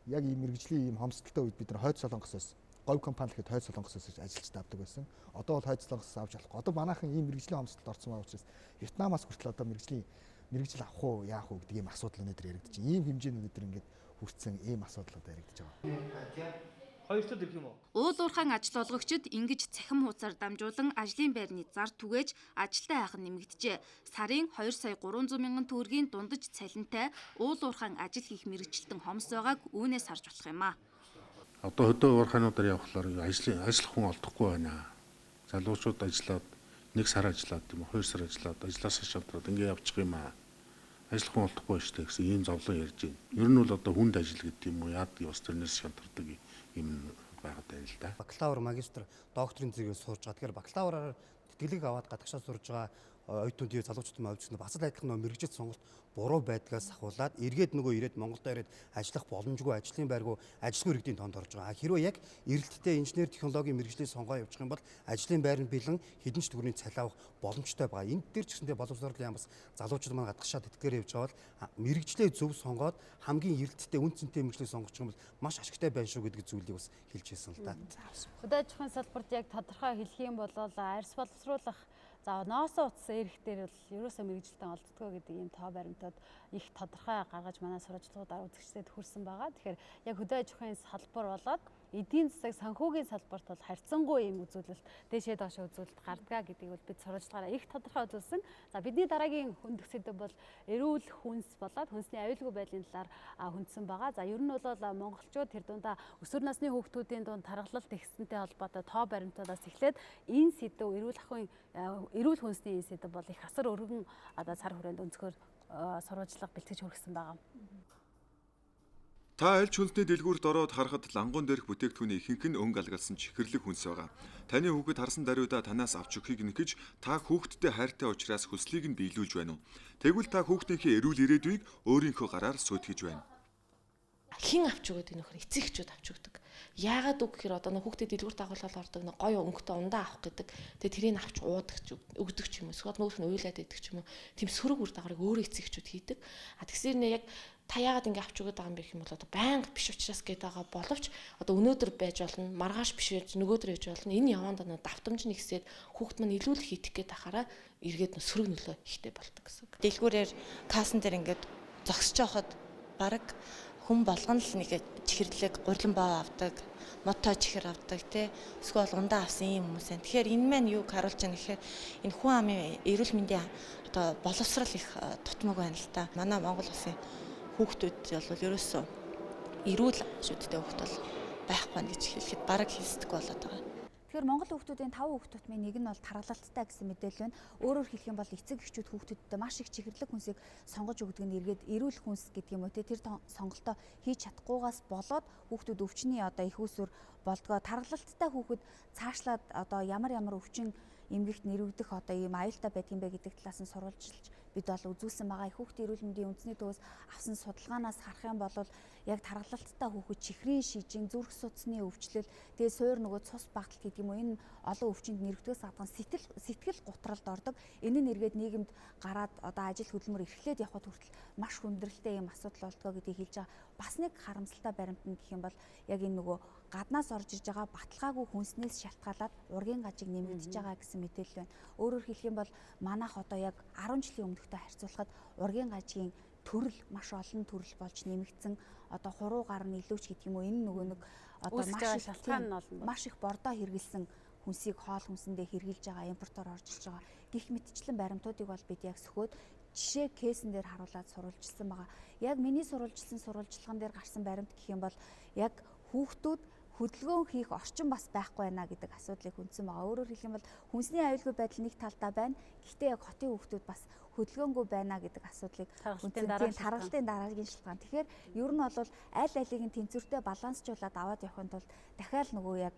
яг ийм мэрэгжлийн ийм хомсдолтой үед бид нар хойд солонгосоос говь компани гэхэд хойд солонгосоос ажиллаж тавдаг байсан. Одоо бол хойд солонгосоос авч болохгүй. Одоо манайхан ийм мэрэгжлийн хомсдолд орсон байгаа учраас Вьетнамаас хүртэл одоо мэрэгжил авах уу яах уу гэдэг ийм асуудал өнөөдөр яригдаж байна. Ийм хэмжээнд өнөөдөр ингээд хүрсэн ийм асуудал одоо яригдаж байгаа. Хоёртод ирэх юм уу? Уул уурхайн ажил олгогчид ингэж цахим хуудасаар дамжуулан ажлын байрны зар түгээж ажилтай хайх нь нэмэгдэжээ. Сарын 2 сая 300 мянган төгрөгийн дундаж цалинтай уул уурхайн ажил хийх мэрэгчлэлтэн хомс байгааг үүнээс харж болох юм аа. Одоо хөдөө уурхайнуудаар явхлаар ажиллах хүн олдохгүй байна. Залуучууд ажиллаад 1 сар ажиллаад тийм үү 2 сар ажиллаад ажлаасаа шатраад ингэ явчих юм аа. Ажиллах хүн олдохгүй шүү дээ гэсэн ийм зовлон ярьж байна. Ер нь бол одоо хүнд ажил гэдэг юм уу яадаг бас тэрнээс шантардаг юм байгаад байна л да. Бакалавр, магистр, докторийн зэрэгээр сурж байгаа. Тэгэхээр бакалавраар тэтгэлэг аваад гадагшаа сурж байгаа оюутнуудын залуучуудын хувьд бас л адилхан мэрэгжил сонголт буруу байдгаас ахуулаад ирээд Монголд ирээд ажиллах боломжгүй, ажлын байргүй, ажилгүй иргэдийн тоонд орж байгаа. Хэрвээ яг эрэлттэй инженер технологийн мэрэгжлийн сонгоо явуучих юм бол ажлын байр нь бэлэн хэдэн ч төгрөгийн цалин авах боломжтой байгаа. Энд дээр ч гэсэндээ боловсролын яамс залуучууд маань гадагшаа тэтгэгээр явж байгаа бол мэрэгжлээ зөв сонгоод хамгийн эрэлттэй үн цэнтэй мэрэгжлийг сонгох юм бол маш ашигтай байна шүү гэдэг зүйлийг бас хэлж хэлсэн л да. Хөдөө аж ахуйн салбарт яг тодорхой хэлэх юм бол арьс боловсруулах за ноосоо утсан эрхтэр бол ерөөсөө мэрэгжилтэн олддгоо гэдэг ийм тоо баримтууд их тодорхой гаргаж манай сурвалжлагуудаар үзэгчдэд хүрсэн байгаа. Тэгэхээр яг хөдөө аж ахуйн салбар болоод эдийн засаг санхүүгийн салбарт бол харьцангуй ийм үзүүлэлт дээшээ доошоо үзүүлэлт гардгаа гэдгийг бол бид сурвалжлагаараа их тодорхой үзүүлсэн. За бидний дараагийн хөндөх сэдэв бол эрүүл хүнс болоод хүнсний аюулгүй байдлын талаар хүндсэн байгаа. За ер нь бол монголчууд тэр дундаа өсвөр насны хүүхдүүдийн дунд тархалт ихсэнтэй холбоотой тоо баримтуудаас эхлээд энэ сэдэв эрүүл хүнсний энэ сэдэв бол их асар өргөн цар хүрээнд өнцгөр сурвалжлага бэлтгэж хүргэсэн байгаа. Та аль ч хүнсний дэлгүүрт ороод харахад лангуун дээрх бүтээгдэхүүний ихэнх нь өнгө алгалсан чихэрлэг хүнс байгаа. Таны хүүхэд харсан даруйдаа танаас авч өгөхийг нэгж та хүүхэдтэй хайртай учраас хүслийг нь биелүүлж байна уу? Тэгвэл та хүүхдийнхээ эрүүл ирээдүйг өөрийнхөө гараар сүйтгэж байна. Хин авч өгöd энэ нөхөр эцэг эхчүүд авч өгдөг. Яагаад үг гэхээр одоо хүүхдээ дэлгүүрт дагуулаад ордог нэг гоё өнгөтэй ундаа авах гэдэг. Тэгээ тэрийг авч уудаг ч өгдөг ч юм уу. Эсвэл нөөх нь уйлаад идэг ч юм уу. Тэм сөрөг үр дагаврыг өөрөө эцэг эхчүүд хийдэг. Тэгсээр нэ яг та яагаад ингэ авч өгöd байгаа юм бэ гэх юм бол одоо байнга биш учраас гээд байгаа боловч одоо өнөөдөр байж болно, маргааш биш байж нөгөөдөр байж болно. Энэ яванд даа давтамж нэгсээд хүүхд мань илүү л хийх гээд тахаараа эргээд сөрөг нөлөө ихтэй болдог гэсэн. Дэлгүүрээр кассан дээр ингээд зогсож байхад баг хүн болгон л нэг чихэрлэг гурилан боо авдаг, мото чихэр авдаг тий. Эсвэл ундаа авсан юм хүмүүс байна. Тэгэхээр энэ маань юуг харуулж байгаа нэхээр энэ хүн амын эрүүл мэндийн одоо боловсрал их тутмаг байна л та. Манай Монгол улсын хүүхдүүд бол ерөөсөө эрүүл шүдтэй хүүхд бол байхгүй гэж хэлэхэд бараг хэлсдэг болоод байгаа. Тэгэхээр Монгол хүүхдүүдийн 5 хүүхдүүдийн нэг нь бол тархалттай гэсэн мэдээлэл байна. Өөрөөр хэлэх юм бол эцэг эхчүүд хүүхдүүдтэй маш их чихэрлэг хүнсийг сонгож өгдөг нь эргээд эрүүл хүнс гэдэг юм уу те тэр сонголтоо хийж чадахгүйгаас болоод хүүхдүүд өвчний одоо их үүсвэр болдгоо. Тархалттай хүүхэд цаашлаад одоо ямар өвчин эмгэгт нэрвэгдэх одоо ийм аюултай байдаг юм бэ гэдэг талаас нь сурвалжилж бид бол үзүүлсэн байгаа. Хүүхдийн эрүүл мэндийн үндэсний төвөөс авсан судалгаанаас харах юм бол яг тархалттай хүүхэд чихрийн шижин, зүрх судасны өвчлөл, тэгээ суур нөгөө цус багталт гэдэг юм уу энэ олон өвчинд нэрвэгдээс гадна сэтгэл гутралд ордог. Энэ нь эргээд нийгэмд гараад одоо ажил хөдөлмөр эрхлээд явхад хүртэл маш хүндрэлтэй юм асуудал болдгоо гэдгийг хэлж байгаа. Бас нэг харамсалтай баримт нь гэх юм бол яг энэ нөгөө гаднаас орж ирж байгаа баталгаагүй хүнснээс шалтгаалаад ургийн гажиг нэмэгдэж байгаа гэсэн мэдээлэл байна. Өөрөөр хэлэх юм бол манайх одоо яг 10 жилийн өмнөхтэй харьцуулахад ургийн гажигийн төрөл маш олон төрөл болж нэмэгдсэн. Одоо хуруугаар нь илүүч гэдэг юм уу энэ нөгөө нэг одоо маш их бордоо хэрэгэлсэн хүнсийг хоол хүнсэндээ хэрглэж байгаа импортоор орж ирж байгаа. Гэх мэтчлэн баримтуудыг бол бид яг сөхөөд жишээ кейсэн дээр харуулад сурвалжилсан байгаа. Яг миний сурвалжилсан сурвалжлаган дээр гарсан баримт гэх юм бол яг хүүхдүүд хөдөлгөөн хийх орчин бас байхгүй байна гэдэг асуудлыг хүндсэн байгаа. Өөрөөр хэлэх юм бол хүнсний аюулгүй байдал нэг талдаа байна. Гэхдээ яг хотын хүүхдүүд бас хөдөлгөөнгүй байна гэдэг асуудлыг тархалтын дараагийн шалтгаан. Тэгэхээр ер нь бол аль алийг нь тэнцвэртэй балансжуулаад аваад явахын тулд дахиад нөгөө яг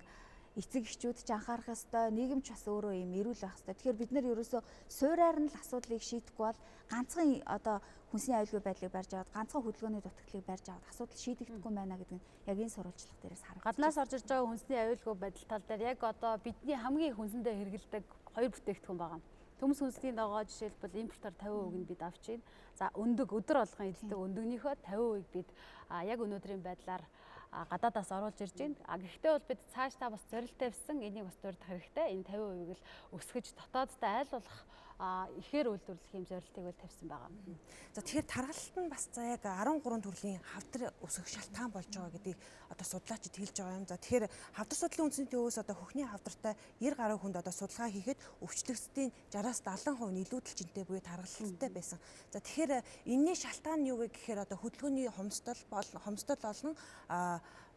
эцэг эхчүүд ч анхаарах ёстой, нийгэм ч бас өөрөө юм эрүүл байх ёстой. Тэгэхээр бид нэр ерөөсөө суураар нь л асуудлыг шийдэхгүй бол ганцхан одоо хүнсний аюулгүй байдлыг барьж аваад ганцхан хөдөлгөөний дутагдлыг барьж аваад асуудал шийдэгдэхгүй байна гэдэг нь яг энэ сурвалжлага дээрээс харагдаж байна. Гаднаас орж ирж байгаа хүнсний аюулгүй байдал тал дээр яг одоо бидний хамгийн хүнсэндээ хэрэгэлдэг хоёр бүтээгдэхүүн байгаа. Төмс хүнсний ногоо жишээлбэл импортоор 50% нь бид авч байна. За өндөг өдөр болгон эддэг өндөгнийхөө 50% бид яг өнөөдрийн байдлаар гадаадаас оруулж ирж байна. Гэхдээ бол бид цаашдаа бас зорилттой байсан энийг бас дурдах хэрэгтэй. Энэ 50%-ийг л өсгөж дотооддоо айл болох ихээр үйлдвэрлэх юм зорилтыг бол тавьсан байгаа. За тэгэхээр тархалт нь бас за яг 13 төрлийн хавдар өсөх шалтгаан болж байгаа гэдгийг одоо судлаачид хэлж байгаа юм. За тэгэхээр хавдар судлалын үндэсний төвөөс одоо хөхний хавдартай 90 гаруй хүнд одоо судалгаа хийхэд өвчлөгчдийн 60-аас 70% нь илүүдэлжинтэй буюу тархалттай байсан. За тэгэхээр энэний шалтгаан нь юу вэ гэхээр одоо хөдөлгөөний хомсдол болон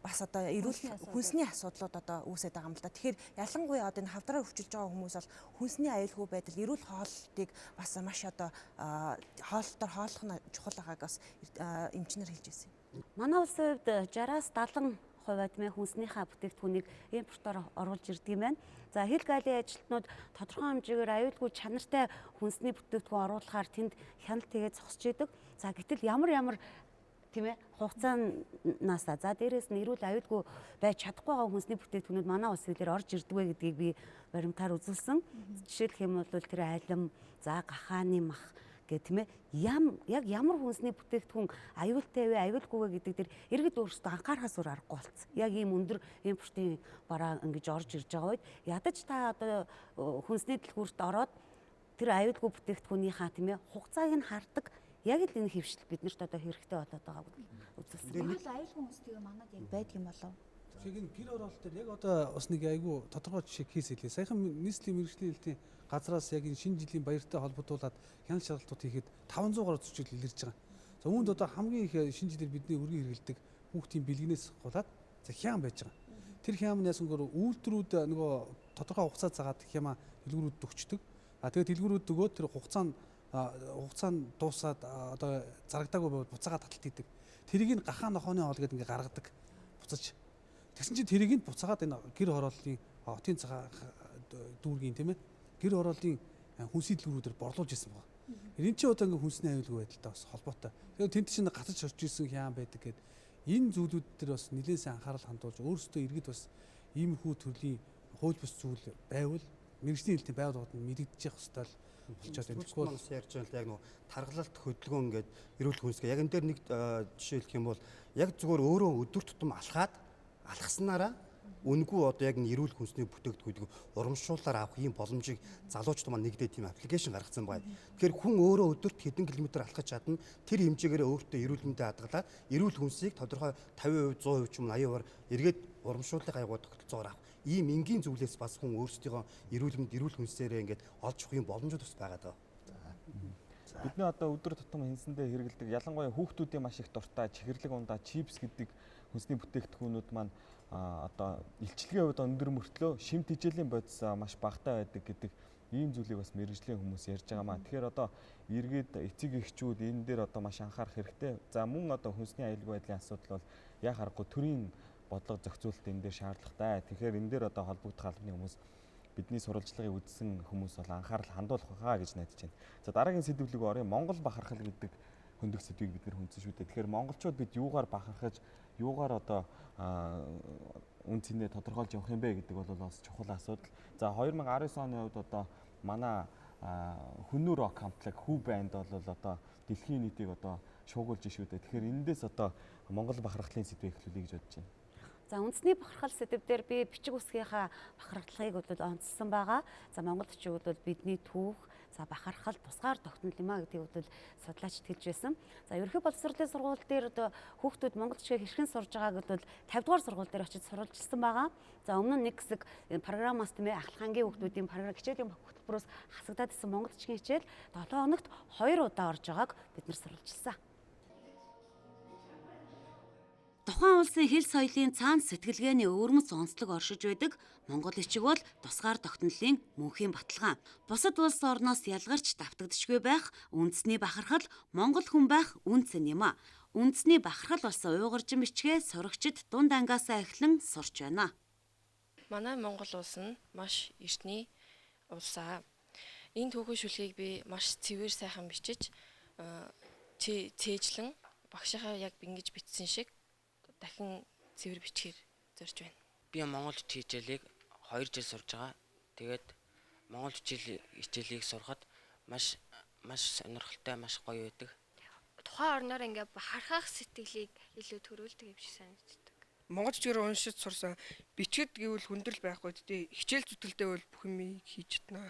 бас одоо эрүүл хүнсний асуудлууд одоо үүсээд байгаа юм л да. Тэгэхээр ялангуяа одоо энэ хавдраар өвчилж байгаа хүмүүс бол хүнсний аюулгүй байдал, эрүүл хооллолтыг бас маш одоо хооллолтоор хооллох нь чухал байгааг бас эмчнэр хэлж байсан юм. Манай улсын хувьд 60-аас 70% хүнснийхээ бүтээгдэхүүнийг импортоор оруулж ирдэг юм байна. За хил галийн ажилтнууд тодорхой хэмжээгээр аюулгүй чанартай хүнсний бүтээгдэхүүн оруулахаар тэнд хяналт хийгээд зогсож идэг. За гэтэл ямар тийм ээ хугацаанаас за дээрээс нь эрүүл аюулгүй байж чадахгүй байгаа хүнсний бүтээгдэхүүнүүд манай улс дээр орж ирдэг вэ гэдгийг би баримтаар үзүүлсэн. Жишээлх юм бол тэр алим, за гахааны мах гэх тийм ээ яг ямар хүнсний бүтээгдэхүүн аюултай вэ, аюулгүй вэ гэдэг дээр иргэд өөрсдөө анхаарахаас өөр аргагүй болсон. Яг ийм өндөр импортын бараа ингэж орж ирж байгаа үед ядаж та одоо хүнсний дэлгүүрт ороод тэр аюулгүй бүтээгдэхүүнийхаа тийм ээ хугацааг нь хардаг. Яг л энэ хөвшил биднэрт одоо хэрэгтэй болоод байгааг үзүүлсэн. Манайд аюулгүй хүмүүс тэгээ манайд яг байдаг юм болов. Шиг энэ гэр оролт дээр яг одоо бас нэг айгүй тодорхой жишээ кейс хэлээ. Саяхан нийслэлийн мэргэжлийн хэлтийн газраас яг энэ шинэ жилийн баяртай холбогдуулаад хяналт шалгалтууд хийхэд 500 гаруй зөрчил илэрч байгаа. За үүнд одоо хамгийн их шинэ жилээр бидний өргөн хэрэгэлдэг хүүхдийн бэлгнээс гулаад за хям байж байгаа. Тэр хям ясангөр үйлдвэрүүд нөгөө тодорхой хугацаа цагаад хямаа дэлгүүрүүдэд өгчдөг. Тэгээд дэлгүүрүүд өгөө тэр хугацаанд дуусаад одоо зарагдаагүй бол буцаагаа таталт хийдэг. Тэрийг нь гахаан нохооны хоол гэдэг ингээ гаргадаг. Буцаж. Тэгсэн чинь тэрийг нь буцаагаад энэ гэр хорооллын хотын цагаан дүүргийн тийм ээ гэр хорооллын хүнсний дэлгүүрүүдээр борлуулж ирсэн байна. Энэ чинь одоо ингээ хүнсний аюулгүй байдалтай бас холбоотой. Тэгээд тэнд чинь гатаж орж ирсэн хяан байдаг гэд энэ зүйлүүд дээр бас нэлээд сайн анхаарал хандуулж өөрсдөө иргэд бас ийм хүү төрлийн хууль бус зүйл байвал мэргэжлийн хэлтийн байгууллагууд нь мэдэгдэж явах ёстой болчиход байна. Тэгвэл манайс ярьж байгаа л яг нөгөө тархалт хөдөлгөөн ингээд эрүүл хүнсгээ яг энэ дээр нэг жишээ хэлэх юм бол яг зүгээр өөрөө өдөр тутам алхаснараа үнгүй одоо яг энэ эрүүл хүнсний бүтээгдэхүүнийг урамшуулаар авах ийм боломжийг залуучууд маань нэгдээд тийм аппликейшн гаргацсан байна. Тэгэхээр хүн өөрөө өдөрт хэдэн километр алхаж чадна. Тэр хэмжээгээр өөртөө эрүүл мэндэд хадгалаад эрүүл хүнсийг тодорхой 50%, 100% ч юм 80% эргээд урамшууллын гайгүй тогтолцоогоор авах. Ийм энгийн зүйлээс бас хүн өөрсдийнхөө эрүүл хүнсээрээ ингээд олж авах юм боломжууд бас байгаа даа. Бидний одоо өдөр тутам хинсэндээ хэрэгэлдэг ялангуяа хүүхдүүдийн маш их дуртай чихэрлэг ундаа чипс гэдэг хүнсний бүтээгдэхүүнүүд маань одоо илчлэгийн хувьд өндөр мөртлөө шимт хичээлийн бодис маш багатай байдаг гэдэг ийм зүйлийг бас мэрэгжлийн хүмүүс ярьж байгаамаа. Тэгэхээр одоо эргээд эцэг эхчүүд энэ дээр одоо маш анхаарах хэрэгтэй. За мөн одоо хүнсний аюулгүй байдлын асуудал бол яа харахгүй төрийн бодлого зохицуулалт энэ дээр шаардлагатай. Тэгэхээр энэ дээр одоо холбогдох албаны хүмүүс бидний сурвалжлагыг үзсэн хүмүүс бол анхаарал хандуулах байхаа гэж найдаж байна. За дараагийн сэдвлэг орё. Монгол бахархал гэдэг хөндөх сэдвийг бид нэр хүндсэн шүү дээ. Тэгэхээр монголчууд бид юугаар бахархаж, юугаар одоо үн цэнээ тодорхойлж явах юм бэ гэдэг бол бас чухал асуудал. За 2019 оны хувьд одоо манай хүннүр рок хамтлаг хүү банд бол одоо дэлхийн нийтийг одоо шуугуулж шүү дээ. Тэгэхээр эндээс одоо Монгол бахархлын сэдвийг эхлүүлэе гэж бодож байна. За үндэсний бахархал сэдэв дээр би бичиг үсгийнхаа бахархлагыг бол онцлсан байгаа. За монголчууд бол бидний түүх, за бахархал тусгаар тогтнол юм а гэдгийг бол судлаач хэлж байсан. За ерөнхий боловсролын сургууль дээр одоо хүүхдүүд монголчуудыг хэрхэн сурж байгааг бол 50 дугаар сургууль дээр очиж сурвалжилсан байгаа. За өмнө нь нэг хэсэг программаас тийм ээ ахлахангийн хүүхдүүдийн програм хичээлийн хөтөлбөрөөс хасагдаад исэн монголчуудын хичээл 7 хоногт 2 удаа орж байгааг бид нар сурвалжилсан. Тухайн улсын хэл соёлын цаана сэтгэлгээний өвөрмөц онцлог оршиж байдаг монгол бичиг бол тусгаар тогтнолын мөнхийн баталгаа. Бусад улс орноос ялгарч давтагдчихгүй байх үндэсний бахархал монгол хүн байх үнцэн юм а. Үндэсний бахархал болсон уйгуржин бичгээ сурагчид дунд ангиасаа эхлэн сурч байна. Манай Монгол улс нь маш эртний улсаа. Энэ түүхэн шүлгийг би маш цэвэр сайхан бичиж цээжлэн багшийнхаа яг ингэж бичсэн шиг дахин цэвэр бичгээр зорж байна. Би монгол хичээлийг 2 жил сурж байгаа. Тэгээд монгол хичээлийг сурахад маш сонирхолтой, маш гоё байдаг. Тухайн орноор ингээ бахархах сэтгэлийг илүү төрүүлдэг юм шиг санагддаг. Монгол хичээр уншиж сурсан бичгэд гэвэл хүндрэл байхгүй дээ. Хичээл зүтгэлдээ бол бүх юмыг хийж чадна.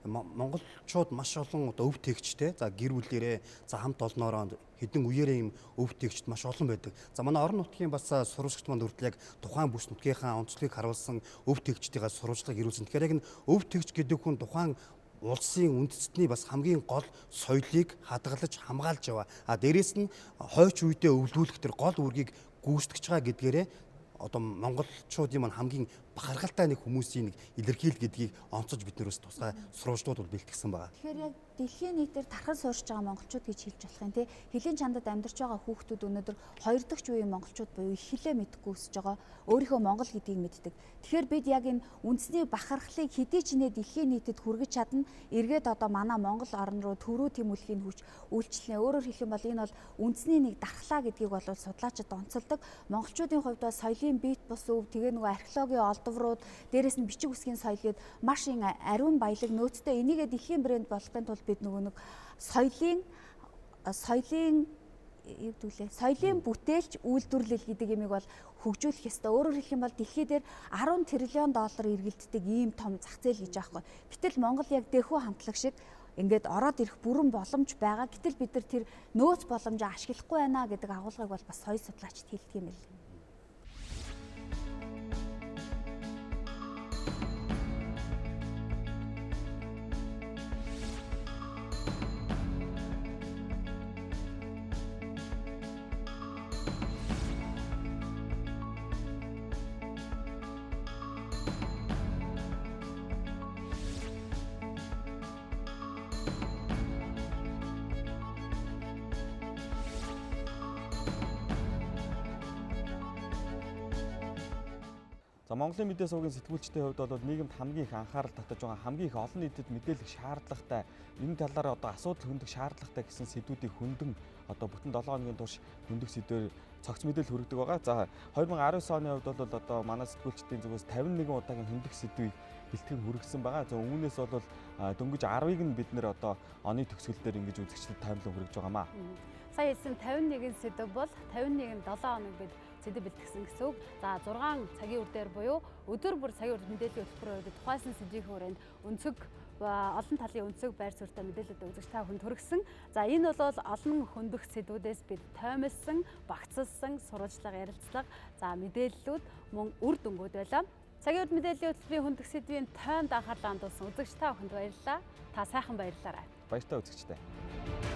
Монголчууд маш олон одоо өв тээгчтэй. За гэр бүлээрээ за хамт олноороо хэдэн үеэрээ юм өв тээгчд маш олон байдаг. За манай орон нутгийн бас сурвалжлагч манд хүртэл яг тухайн бүс нутгийнхаа онцлогийг харуулсан өв тээгчдийн сурвалжлага ирүүлсэн. Тэгэхээр яг энэ өв тээгч гэдэг хүн тухайн улсын үндэстний бас хамгийн гол соёлыг хадгалж хамгаалж яваа. Дээрээс нь хойч үедээ өвлүүлэх тэр гол үүргийг гүйцэтгэж байгаа гэдгээрээ одоо монголчуудын маань хамгийн бахархалтай нэг хүмүүсийн нэг илэрхийл гэдгийг онцолж бид нэрээс тусгай сурвалжлууд бол бэлтгэсэн байгаа. Тэгэхээр яг дэлхийн нийтээр тархал суурьж байгаа монголчууд гэж хэлж болох юм тий. Хэлийн чандад амьдарч байгаа хүүхдүүд өнөөдөр 2 дахь үеийн монголчууд буюу их хэлээ мэдгүй өсөж байгаа. Өөрийнхөө монгол гэдгийг мэддэг. Тэгэхээр бид яг энэ үндэсний бахархлыг хэдий ч нэ дэлхийн нийтэд хүргэж чадна. Эргээд одоо манай монгол орн руу төрөө тэмүүлэхийн хүч үйлчлэнэ. Өөрөөр хэлэх юм бол энэ бол үндэсний нэг дархлаа гэдгийг бол судлаачид онцолдог. Монголчуудын хувьд бол соёлын бит бус өв тэгээ нөгөө археологийн олдврууд дээрээс нь бичиг үсгийн соёл гээд маш их ариун баялаг нөөцтэй энийгээ дэлхийн брэнд болохын тулд бид нөгөө нэг соёлын бүтээлч үйлдвэрлэл гэдэг юмыг бол хөгжүүлэх ёстой. Өөрөөр хэлэх юм бол дэлхий дээр 10 тэрлион доллар эргэлддэг ийм том зах зээл гэж аахгүй. Гэтэл Монгол яг дэхүү хамтлаг шиг ингээд ороод ирэх бүрэн боломж байгаа. Гэтэл бид нар тэр нөөц боломжоо ашиглахгүй байна гэдэг агуулгыг бол бас соёл судлаачид хэлдэг юм л. За Монголын мэдээ сувгийн сэтгүүлчдийн хувьд бол нийгэмд хамгийн их анхаарал татаж байгаа хамгийн их олон нийтэд мэдээлэх шаардлагатай энэ талаар одоо асуудал хөндөх шаардлагатай гэсэн сэдвүүдийг хөндөм одоо бүтэн 7 хоногийн турш хөндөх сэдвээр цогц мэдээлэл хүргэдэг байгаа. За 2019 оны хувьд бол одоо манай сэтгүүлчдийн зүгээс 51 удаагийн хөндөх сэдвийг бэлтгэн хүргэсэн байгаа. За үүнээс бол дөнгөж 10-ыг нь бид нэр одоо оны төгсгөл дээр ингэж үзэгчдэд таймлан хүргэж байгаамаа. Сая хэлсэн 51 сэдв бол 51 7 хоног бид сэдэв бэлтгэсэн гэсэн үг. За 6 цагийн үр дээр буюу өдөр бүр цагийн үр мэдээллийн хөтөлбөр байдаг тухайсан сэдвийн хүрээнд өнцөг олон талын өнцөг байр суурьтай мэдээлэлд үзэгч та бүхэнд хүргэсэн. За энэ бол олон хөндөх сэдвүүдээс бид тоймлсон, багцлсан, сурвалжлага, ярилцлага, за мэдээллүүд мөн үр дүнгууд байлаа. Цагийн үр мэдээллийн хөтөлбөрийн хөндөх сэдвийн тоймд анхаарлаа хандуулсан үзэгч та бүхэнд баярлалаа. Та сайхан баярлалаарай. Баяртай үзэгчтэй.